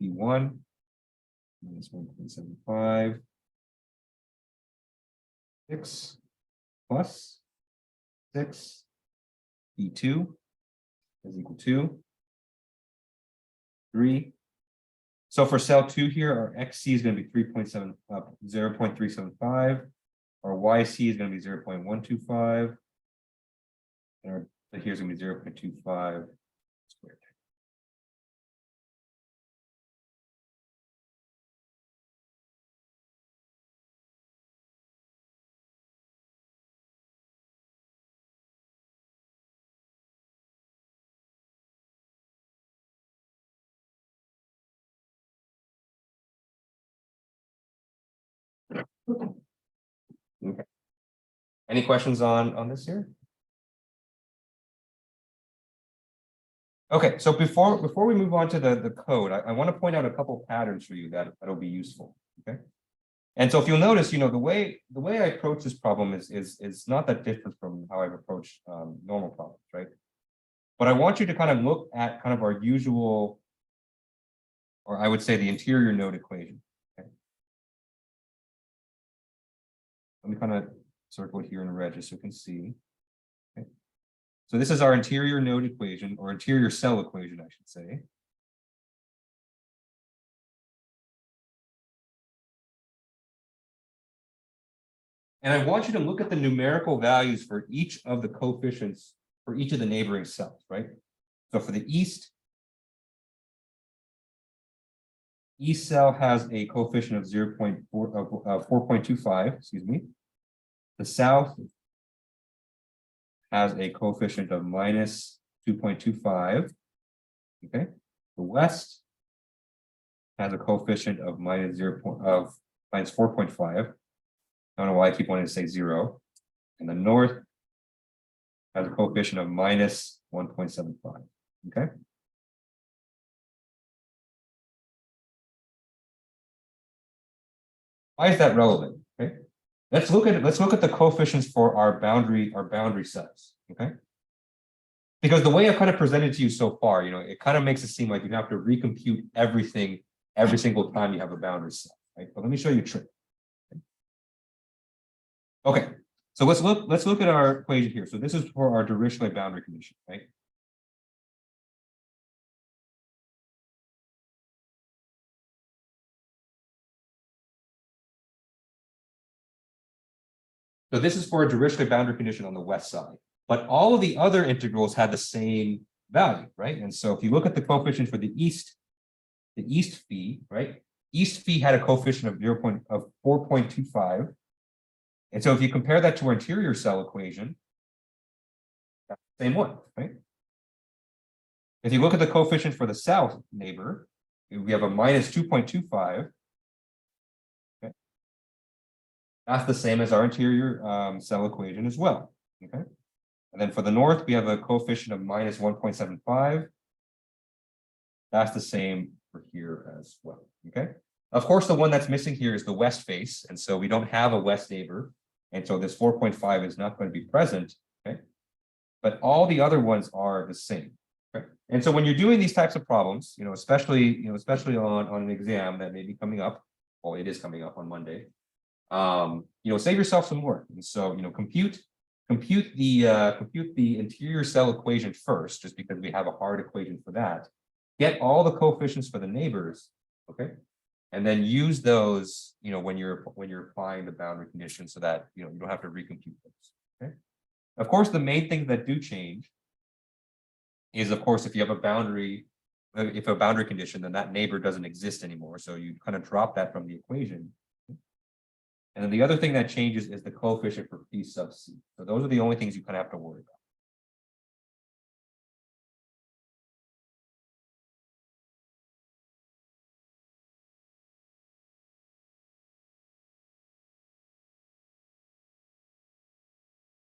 p1 minus 1.75 6 plus 6 p2 is equal to 3. So for cell 2 here, our xc is going to be 0.375. Our yc is going to be 0.125. And our here's going to be 0.25 squared. Okay. Any questions on this here? Okay, so before we move on to the code, I want to point out a couple patterns for you that'll be useful. Okay. And so if you'll notice, the way I approach this problem is not that different from how I've approached normal problems, right? But I want you to kind of look at kind of our usual, or I would say the interior node equation. Okay. Let me kind of circle it here in red just so you can see. Okay. So this is our interior node equation, or interior cell equation, I should say. And I want you to look at the numerical values for each of the coefficients for each of the neighboring cells, right? So for the east cell has a coefficient of 4.25, excuse me. The south has a coefficient of minus 2.25. Okay. The west has a coefficient of minus 4.5. I don't know why I keep wanting to say 0. And the north has a coefficient of minus 1.75. Okay. Why is that relevant? Okay. Let's look at the coefficients for our boundary cells. Okay. Because the way I've kind of presented to you so far, it kind of makes it seem like you have to recompute everything every single time you have a boundary cell, right? But let me show you a trick. Okay, so let's look at our equation here. So this is for our Dirichlet boundary condition, right? So this is for a Dirichlet boundary condition on the west side, but all of the other integrals had the same value, right? And so if you look at the coefficient for the east phi, right? East phi had a coefficient of 4.25. And so if you compare that to our interior cell equation, that's the same one, right? If you look at the coefficient for the south neighbor, we have a minus 2.25. Okay. That's the same as our interior cell equation as well. Okay. And then for the north, we have a coefficient of minus 1.75. That's the same for here as well. Okay. Of course, the one that's missing here is the west face. And so we don't have a west neighbor. And so this 4.5 is not going to be present. Okay. But all the other ones are the same. Okay. And so when you're doing these types of problems, especially on an exam that may be coming up, well, it is coming up on Monday. Save yourself some work. And so, compute the interior cell equation first, just because we have a hard equation for that. Get all the coefficients for the neighbors, okay, and then use those, when you're applying the boundary conditions, so that you don't have to recompute those. Okay. Of course, the main things that do change is, of course, if you have a boundary condition, then that neighbor doesn't exist anymore. So you kind of drop that from the equation. And then the other thing that changes is the coefficient for P sub C. So those are the only things you kind of have to worry about.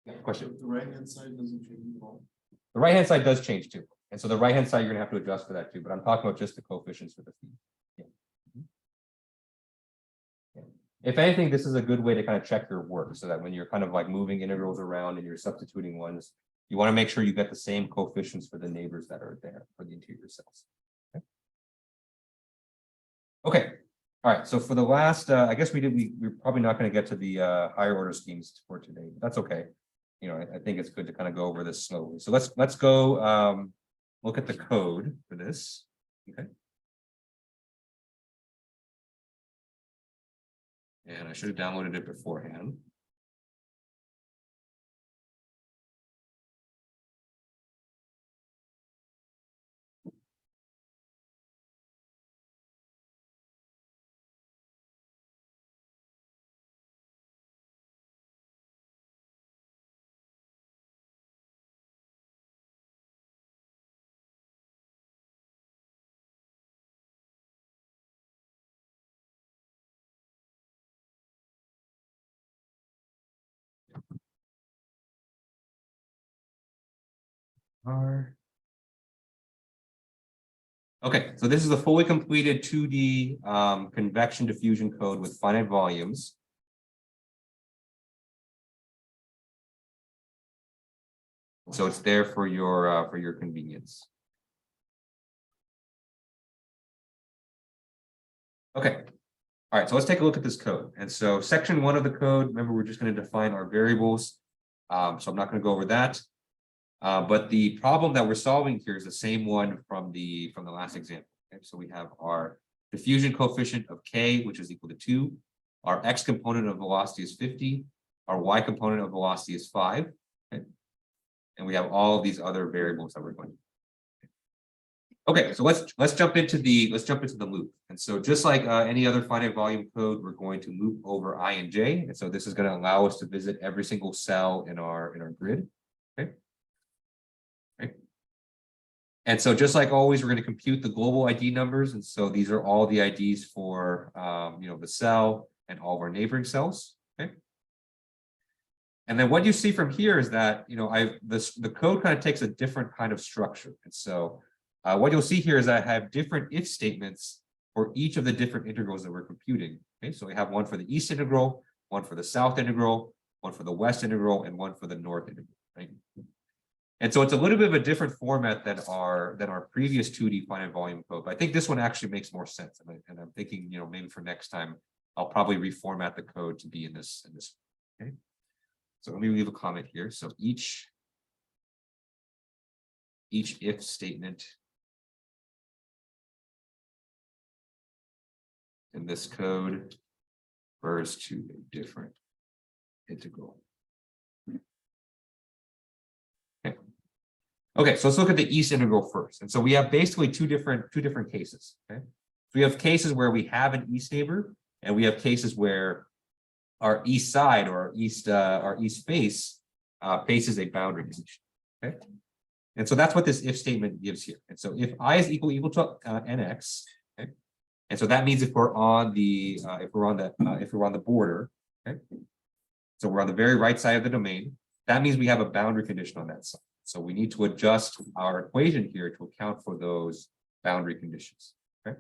Yeah, question. The right-hand side doesn't change at all. The right-hand side does change too. And so the right-hand side, you're going to have to adjust for that too. But I'm talking about just the coefficients for the phi. Yeah. Yeah. If anything, this is a good way to kind of check your work, so that when you're kind of like moving integrals around and you're substituting ones, you want to make sure you get the same coefficients for the neighbors that are there for the interior cells. Okay. All right. So for the last, I guess we're probably not going to get to the higher order schemes for today, but that's okay. I think it's good to kind of go over this slowly. So let's go look at the code for this. Okay. And I should have downloaded it beforehand. Okay, so this is a fully completed 2D convection diffusion code with finite volumes. So it's there for your convenience. Okay. All right, so let's take a look at this code. And so section 1 of the code, remember, we're just going to define our variables. So I'm not going to go over that. But the problem that we're solving here is the same one from the last example. Okay? So we have our diffusion coefficient of k, which is equal to 2. Our x component of velocity is 50. Our y component of velocity is 5. Okay? And we have all of these other variables that we're going to. Okay, so let's jump into the loop. And so just like any other finite volume code, we're going to loop over I and j. And so this is going to allow us to visit every single cell in our grid. Okay. Okay. And so just like always, we're going to compute the global ID numbers. And so these are all the IDs for the cell and all of our neighboring cells. Okay. And then what you see from here is that the code kind of takes a different kind of structure. And so what you'll see here is I have different if statements for each of the different integrals that we're computing. Okay, so we have one for the east integral, one for the south integral, one for the west integral, and one for the north integral. Right? And so it's a little bit of a different format than our previous 2D finite volume code. But I think this one actually makes more sense. And I'm thinking, maybe for next time, I'll probably reformat the code to be in this. Okay. So let me leave a comment here. So each if statement in this code refers to a different integral. Okay. Okay, so let's look at the east integral first. And so we have basically two different cases. Okay. We have cases where we have an east neighbor, and we have cases where our east side or our east face faces a boundary condition. Okay. And so that's what this if statement gives here. And so if I is equal to nx, okay. And so that means if we're on the border, okay, so we're on the very right side of the domain, that means we have a boundary condition on that side. So we need to adjust our equation here to account for those boundary conditions. Okay.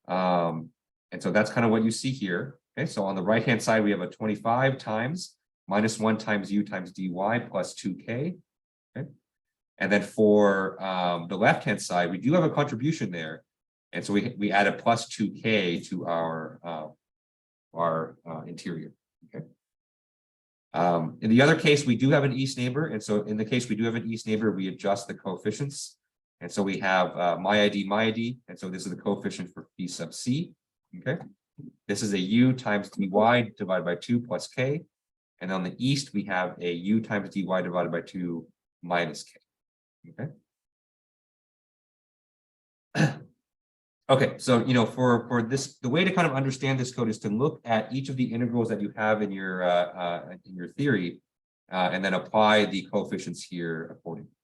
And so that's kind of what you see here. Okay, so on the right hand side, we have a 25 times -1 times u times dy plus 2k. Okay. And then for the left hand side, we do have a contribution there. And so we add a plus 2k to our interior. Okay. In the other case, we do have an east neighbor. And so in the case we do have an east neighbor, we adjust the coefficients. And so we have my ID. And so this is the coefficient for phi sub c. Okay. This is a u times dy divided by 2 plus k. And on the east, we have a u times dy divided by 2 minus k. Okay. Okay, so for this, the way to kind of understand this code is to look at each of the integrals that you have in your theory, and then apply the coefficients here accordingly.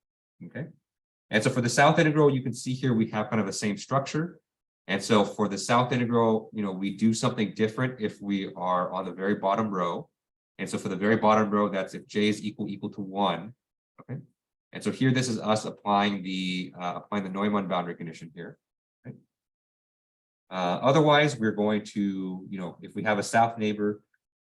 Okay, and so for the south integral, you can see here we have kind of the same structure. And so for the south integral, we do something different if we are on the very bottom row. And so for the very bottom row, that's if j is equal to 1. Okay, and so here this is us applying the Neumann boundary condition here. Otherwise, we're going to, if we have a south neighbor,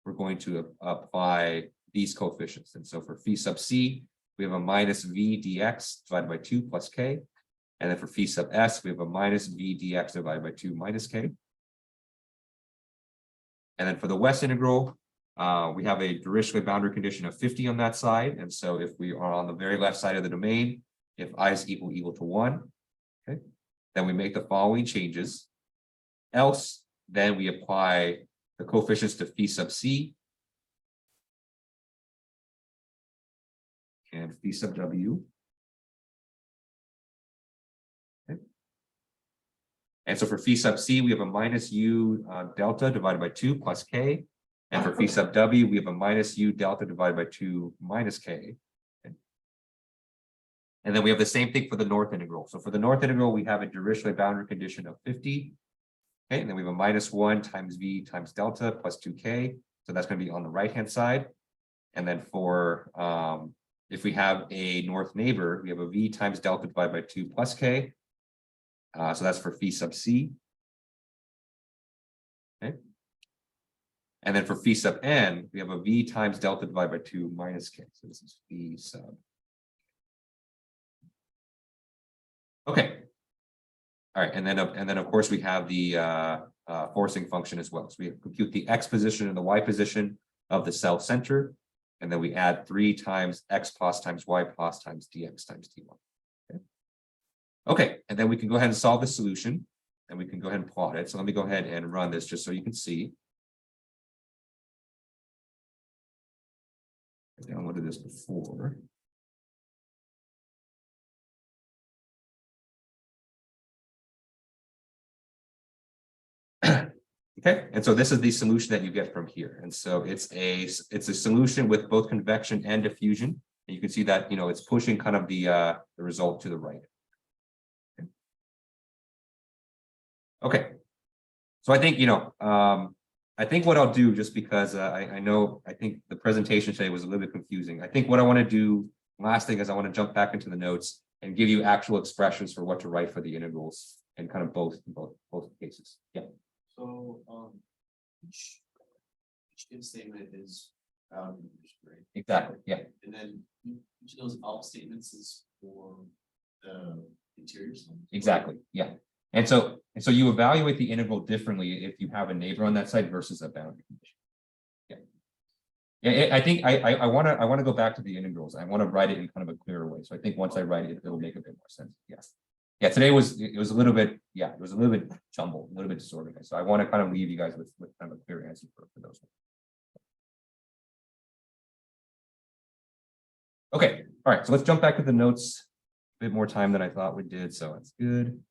we're going to apply these coefficients. And so for phi sub c, we have a minus v dx divided by 2 plus k. And then for phi sub s, we have a minus v dx divided by 2 minus k. And then for the west integral, we have a Dirichlet boundary condition of 50 on that side. And so if we are on the very left side of the domain, if I is equal to 1, okay, then we make the following changes. Else, then we apply the coefficients to phi sub c and phi sub w. Okay. And so for phi sub c, we have a minus u delta divided by 2 plus k. And for phi sub w, we have a minus u delta divided by 2 minus k. Okay. And then we have the same thing for the north integral. So for the north integral, we have a Dirichlet boundary condition of 50. Okay, and then we have a -1 times v times delta plus 2k. So that's going to be on the right-hand side. And then for, if we have a north neighbor, we have a v times delta divided by 2 plus k. So that's for phi sub c. Okay. And then for phi sub n, we have a v times delta divided by 2 minus k. So this is phi sub. Okay. All right, and then of course we have the forcing function as well. So we compute the x position and the y position of the cell center, and then we add 3 times x pos times y pos times dx times dy. Okay. Okay, and then we can go ahead and solve the solution, and we can go ahead and plot it. So let me go ahead and run this just so you can see. I downloaded this before. Okay, and so this is the solution that you get from here. And so it's a solution with both convection and diffusion. And you can see that, it's pushing kind of the result to the right. Okay. So I think, I think what I'll do, just because I think the presentation today was a little bit confusing. I think what I want to do, last thing is I want to jump back into the notes and give you actual expressions for what to write for the integrals and kind of both cases. Yeah. So, each if statement is boundary condition, right? Exactly. Yeah. And then each of those out statements is for the interior side. Exactly. Yeah. And so you evaluate the integral differently if you have a neighbor on that side versus a boundary condition. Yeah. Yeah. I think I want to go back to the integrals. I want to write it in kind of a clearer way. So I think once I write it, it'll make a bit more sense. Yes. Yeah. Today it was a little bit, it was a little bit jumbled, a little bit disorganized. So I want to kind of leave you guys with kind of a clear answer for those. Okay. All right. So let's jump back to the notes. A bit more time than I thought we did. So that's good.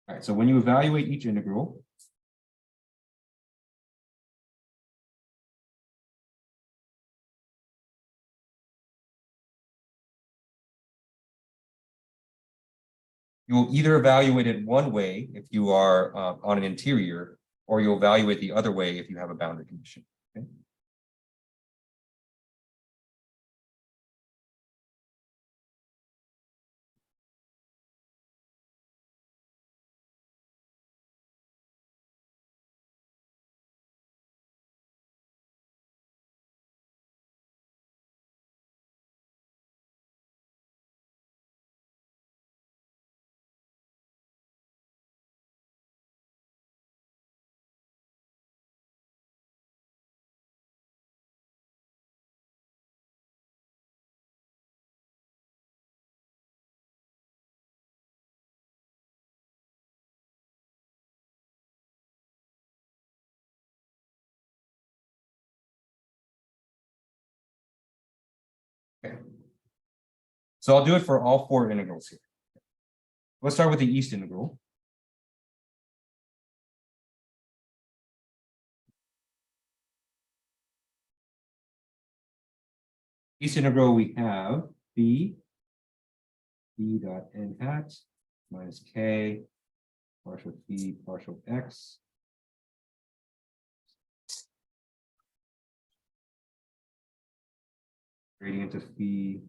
All right, so when you evaluate each integral, you will either evaluate it one way if you are on an interior, or you'll evaluate the other way if you have a boundary condition. Okay? Okay. So I'll do it for all four integrals here. Let's start with the east integral. East integral, we have b dot n hat minus k partial p partial x gradient of phi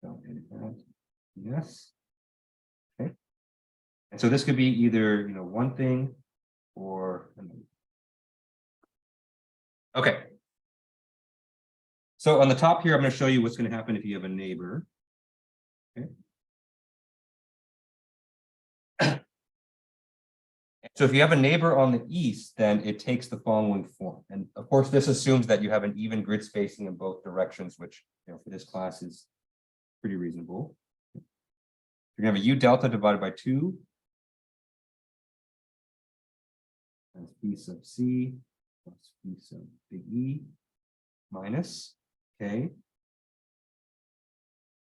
dot n hat. Yes. Okay. And so this could be either one thing or another. Okay. So on the top here, I'm going to show you what's going to happen if you have a neighbor. Okay. So if you have a neighbor on the east, then it takes the following form. And of course, this assumes that you have an even grid spacing in both directions, which for this class is pretty reasonable. You're going to have a u delta divided by 2. That's p sub c plus p sub big E minus k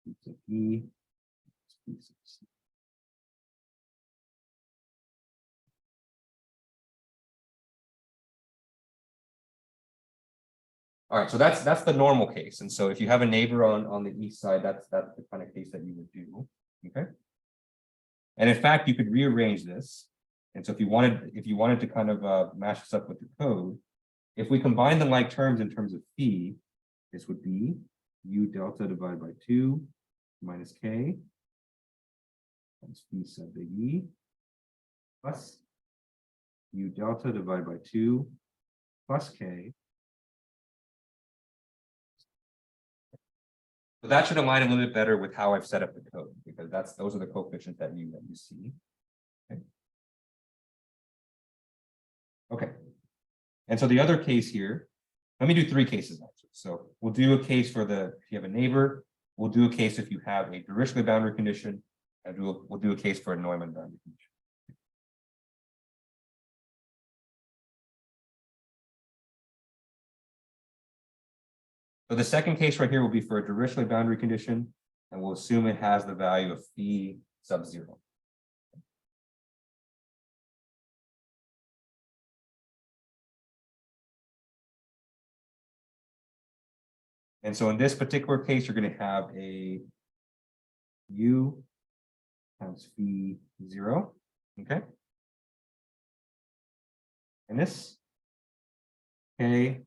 p sub E plus p sub c. All right, so that's the normal case. And so if you have a neighbor on the east side, that's the kind of case that you would do. Okay. And in fact, you could rearrange this. And so if you wanted to kind of match this up with the code, if we combine the like terms in terms of phi, this would be u delta divided by 2 minus k times phi sub big E plus u delta divided by 2 plus k. So that should align a little bit better with how I've set up the code, because those are the coefficients that you see. Okay. Okay. And so the other case here, let me do 3 cases actually. So we'll do a case for if you have a neighbor, we'll do a case if you have a Dirichlet boundary condition, and we'll do a case for a Neumann boundary condition. So the second case right here will be for a Dirichlet boundary condition, and we'll assume it has the value of phi sub 0. And so in this particular case, you're going to have a u times phi 0, okay? And this k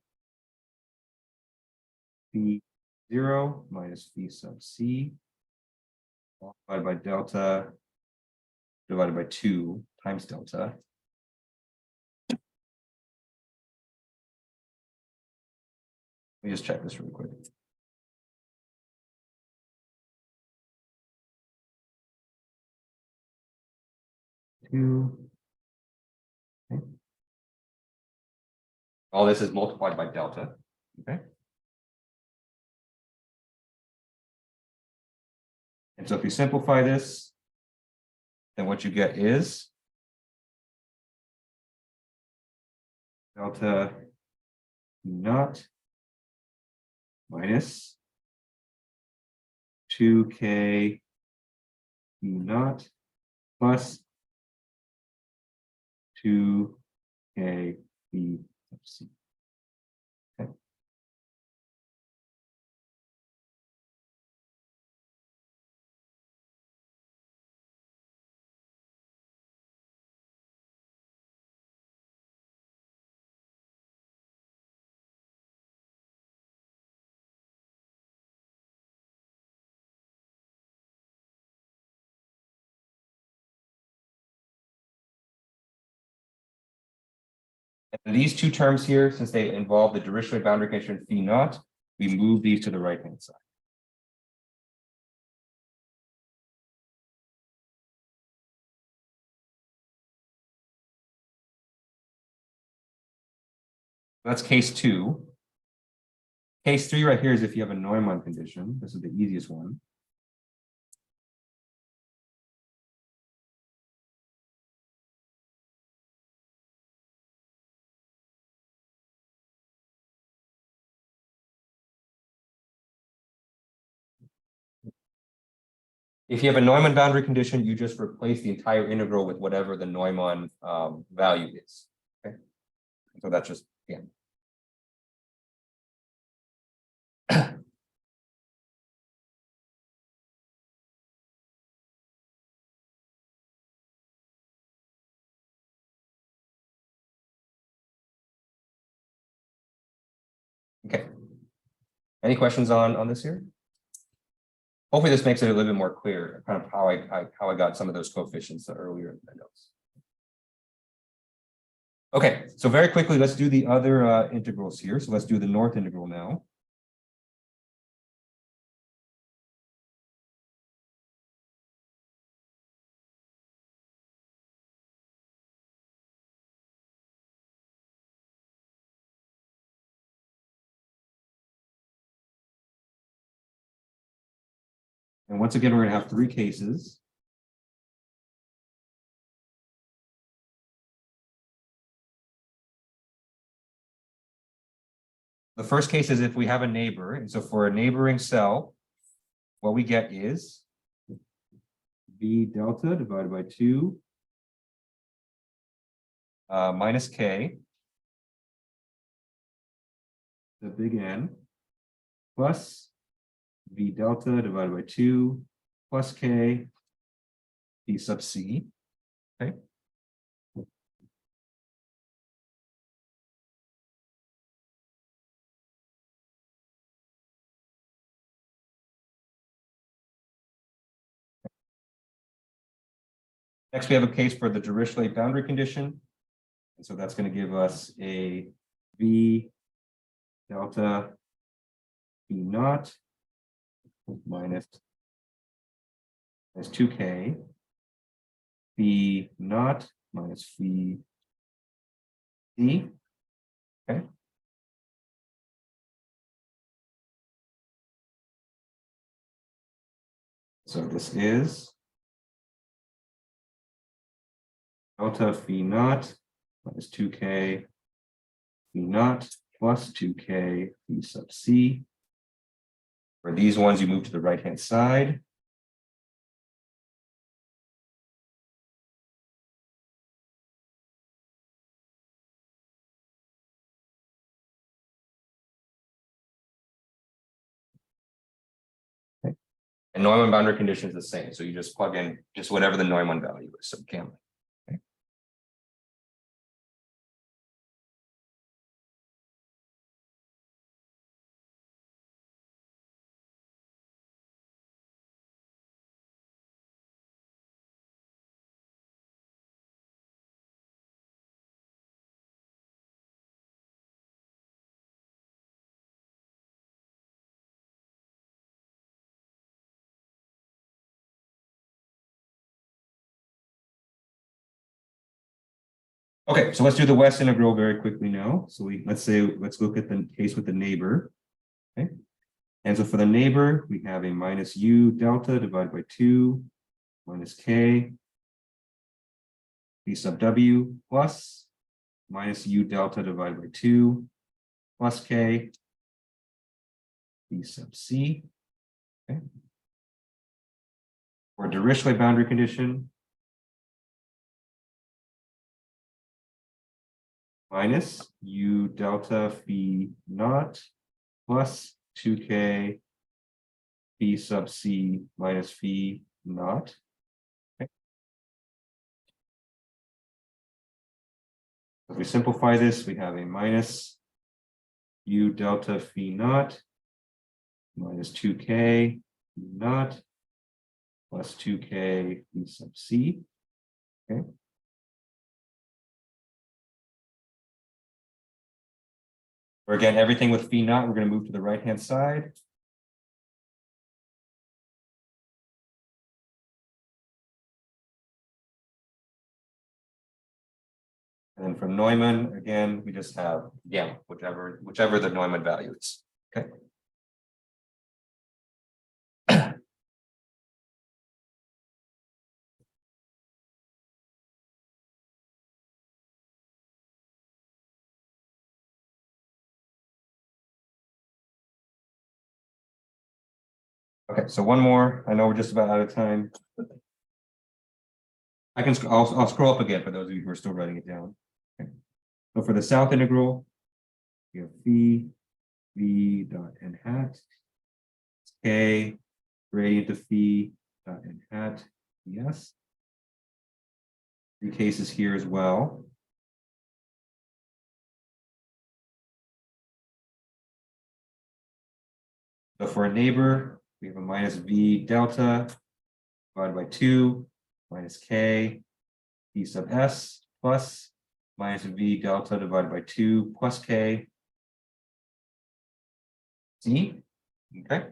phi 0 minus phi sub c multiplied by delta divided by 2 times delta. Let me just check this real quick. Two. Okay. All this is multiplied by delta. Okay. And so if you simplify this, then what you get is delta naught minus 2k naught plus 2k b sub c. Okay. And these two terms here, since they involve the Dirichlet boundary condition phi naught, we move these to the right-hand side. That's case 2. Case 3 right here is if you have a Neumann condition. This is the easiest one. If you have a Neumann boundary condition, you just replace the entire integral with whatever the Neumann value is. Okay, so that's just, yeah. Okay. Any questions on this here? Hopefully this makes it a little bit more clear, kind of how I got some of those coefficients earlier in the notes. Okay, so very quickly, let's do the other integrals here. So let's do the north integral now. And once again, we're going to have 3 cases. The first case is if we have a neighbor. And so for a neighboring cell, what we get is V delta divided by 2 minus K, the big N, plus V delta divided by 2 plus K, P sub C. Okay. Next, we have a case for the Dirichlet boundary condition. And so that's going to give us a V delta P naught minus 2K P naught minus phi D. Okay. So this is delta phi naught minus 2k phi naught plus 2k phi sub c. For these ones, you move to the right-hand side. Okay. And Neumann boundary condition is the same. So you just plug in just whatever the Neumann value is. So gamma. Okay. Okay, so let's do the West integral very quickly now. So let's look at the case with the neighbor. Okay. And so for the neighbor, we have a minus u delta divided by 2 minus k b sub w plus minus u delta divided by 2 plus k b sub c. Okay. For Dirichlet boundary condition, minus u delta phi naught plus 2k phi sub c minus phi naught. Okay. If we simplify this, we have a minus u delta phi naught minus 2k phi naught plus 2k phi sub c. Okay. Or again, everything with phi naught, we're going to move to the right-hand side. And then from Neumann, again, we just have gamma, whichever the Neumann value is. Okay. Okay, so one more. I know we're just about out of time. I'll scroll up again for those of you who are still writing it down. Okay. So for the south integral, we have phi v dot n hat k gradient of phi dot n hat yes. Three cases here as well. So for a neighbor, we have a minus v delta divided by 2 minus k p sub s plus minus v delta divided by 2 plus k c. Okay.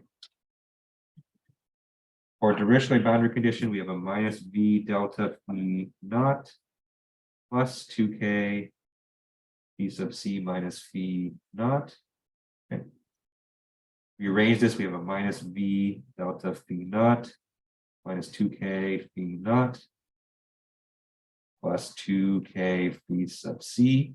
For Dirichlet boundary condition, we have a minus v delta phi naught plus 2k p sub c minus phi naught. Okay. We arrange this, we have a minus v delta phi naught minus 2k phi naught plus 2k phi sub c.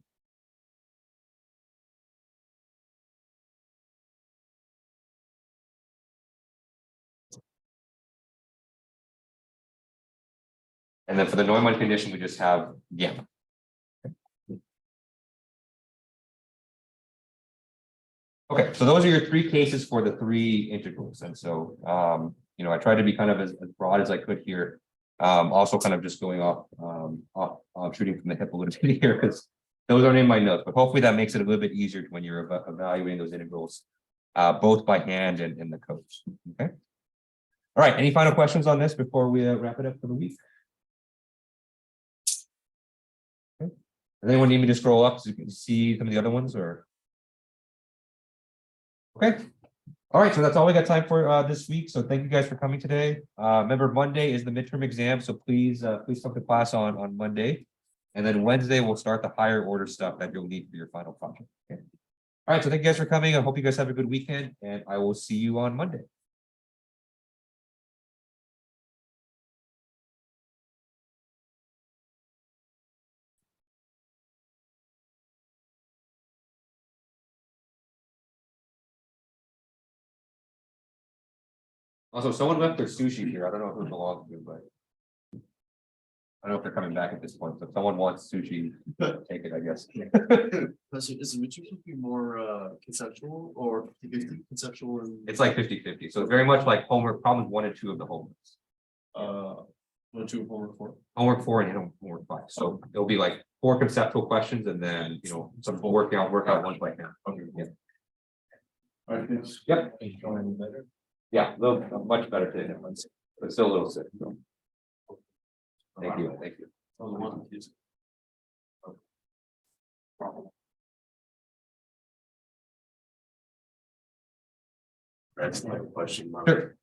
And then for the Neumann condition, we just have gamma. Okay, so those are your three cases for the three integrals. And so, I tried to be kind of as broad as I could here. Also kind of just going off shooting from the hip a little bit here because those aren't in my notes, but hopefully that makes it a little bit easier when you're evaluating those integrals, both by hand and in the codes. Okay. All right. Any final questions on this before we wrap it up for the week? Okay. Does anyone need me to scroll up so you can see some of the other ones or? Okay. All right, so that's all we got time for this week. So thank you guys for coming today. Remember, Monday is the midterm exam, so please come to class on Monday, and then Wednesday we'll start the higher order stuff that you'll need for your final project. Okay. All right, so thank you guys for coming. I hope you guys have a good weekend, and I will see you on Monday. Also, someone left their sushi here. I don't know who it belongs to, but. I don't know if they're coming back at this point, so if someone wants sushi, take it, I guess. Is the material more conceptual or 50-50 conceptual and? It's like 50-50, so it's very much like homework, problems 1 and 2 of the homeworks. 1, 2, homework 4. Homework 4 and homework 5, so it'll be like 4 conceptual questions and then, some workout ones by hand. Okay, yeah. All right, thanks. Yep. Yeah, a little much better today, but still a little sick. So. Thank you. That's my question. Sure.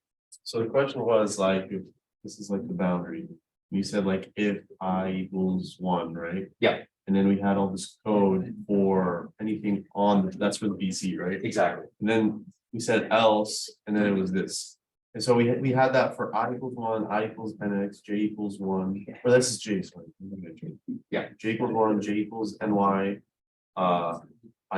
So the question was like, if this is like the boundary, you said like if I equals 1, right? Yeah. And then we had all this code for anything on, that's for the BC, right? Exactly. And then we said else, and then it was this. And so we had that for I equals 1, I equals NX, J equals 1, or this is J, sorry. Yeah. J equals 1, J equals NY, I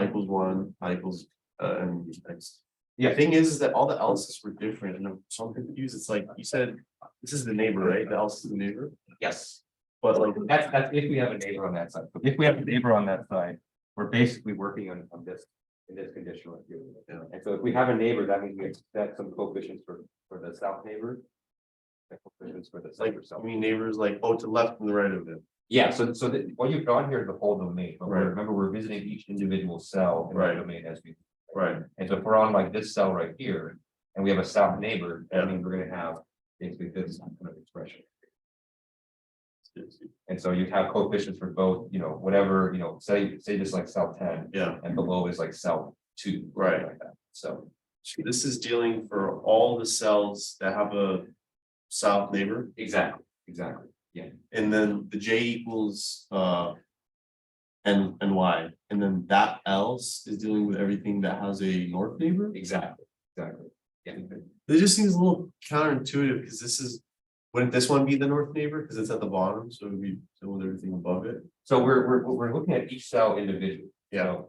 equals 1, I equals and X. Yeah. The thing is that all the else's were different, and so I'm confused. It's like you said, this is the neighbor, right? The else is the neighbor, Yes. but like That's if we have a neighbor on that side. If we have a neighbor on that side, we're basically working on this in this condition right here. Yeah. And so if we have a neighbor, that means we have set some coefficients for the south neighbor. And coefficients for the like center I south. mean neighbors like to the left and the right of it. Yeah, so what you've drawn here is the whole domain, but Right. remember, we're visiting each individual cell in Right. the domain as we. Right. And so if we're on like this cell right here, and we have a south neighbor, Yeah. that means we're gonna have basically this kind of expression. And so you have coefficients for both, whatever, say this like cell 10, Yeah, and below is like cell 2. Right. Like that. So, this is dealing for all the cells that have a south neighbor, exactly, yeah, and then the J equals and Y, and then that else is dealing with everything that has a north neighbor. exactly, yeah. It just seems a little counterintuitive because wouldn't this one be the north neighbor because it's at the bottom, so it would be with everything above it. So we're looking at each cell individually. Yeah.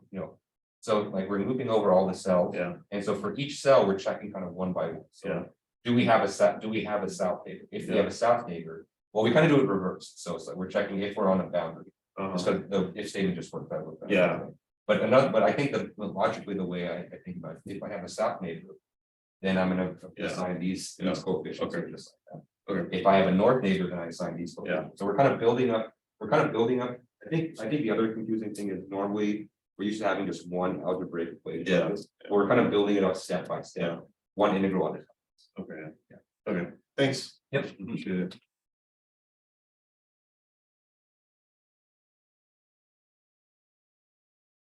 So like we're looping over all the cells. Yeah. And so for each cell, we're checking kind of one by one. So Yeah. do we have a south neighbor? If we have a south neighbor, well, we kind of do it reverse. So it's like we're checking if we're on a boundary. Just because the if statement just worked out with that. Yeah. But I think logically the way I think about it, if I have a south neighbor, then I'm gonna assign these coefficients. Okay. Just like that. Okay. If I have a north neighbor, then I assign these coefficients. So we're kind of building up. I think the other confusing thing is normally we're used to having just one algebraic equation. Yeah. Like this, but we're kind of building it up step by step. Yeah. One integral at a time. Okay. Yeah. Okay. Thanks. Yep. Appreciate it.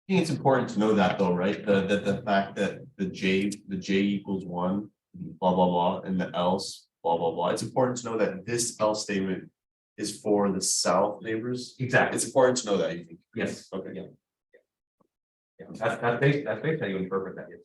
I think it's important to know that though, right? The fact that the J equals 1, blah, blah, blah, and the else, blah, blah, blah. It's important to know that this else statement is for the south neighbors. Exactly. It's important to know that, you think? Yes. Okay. Yeah. Yeah. That's basically how you interpret that. Yes.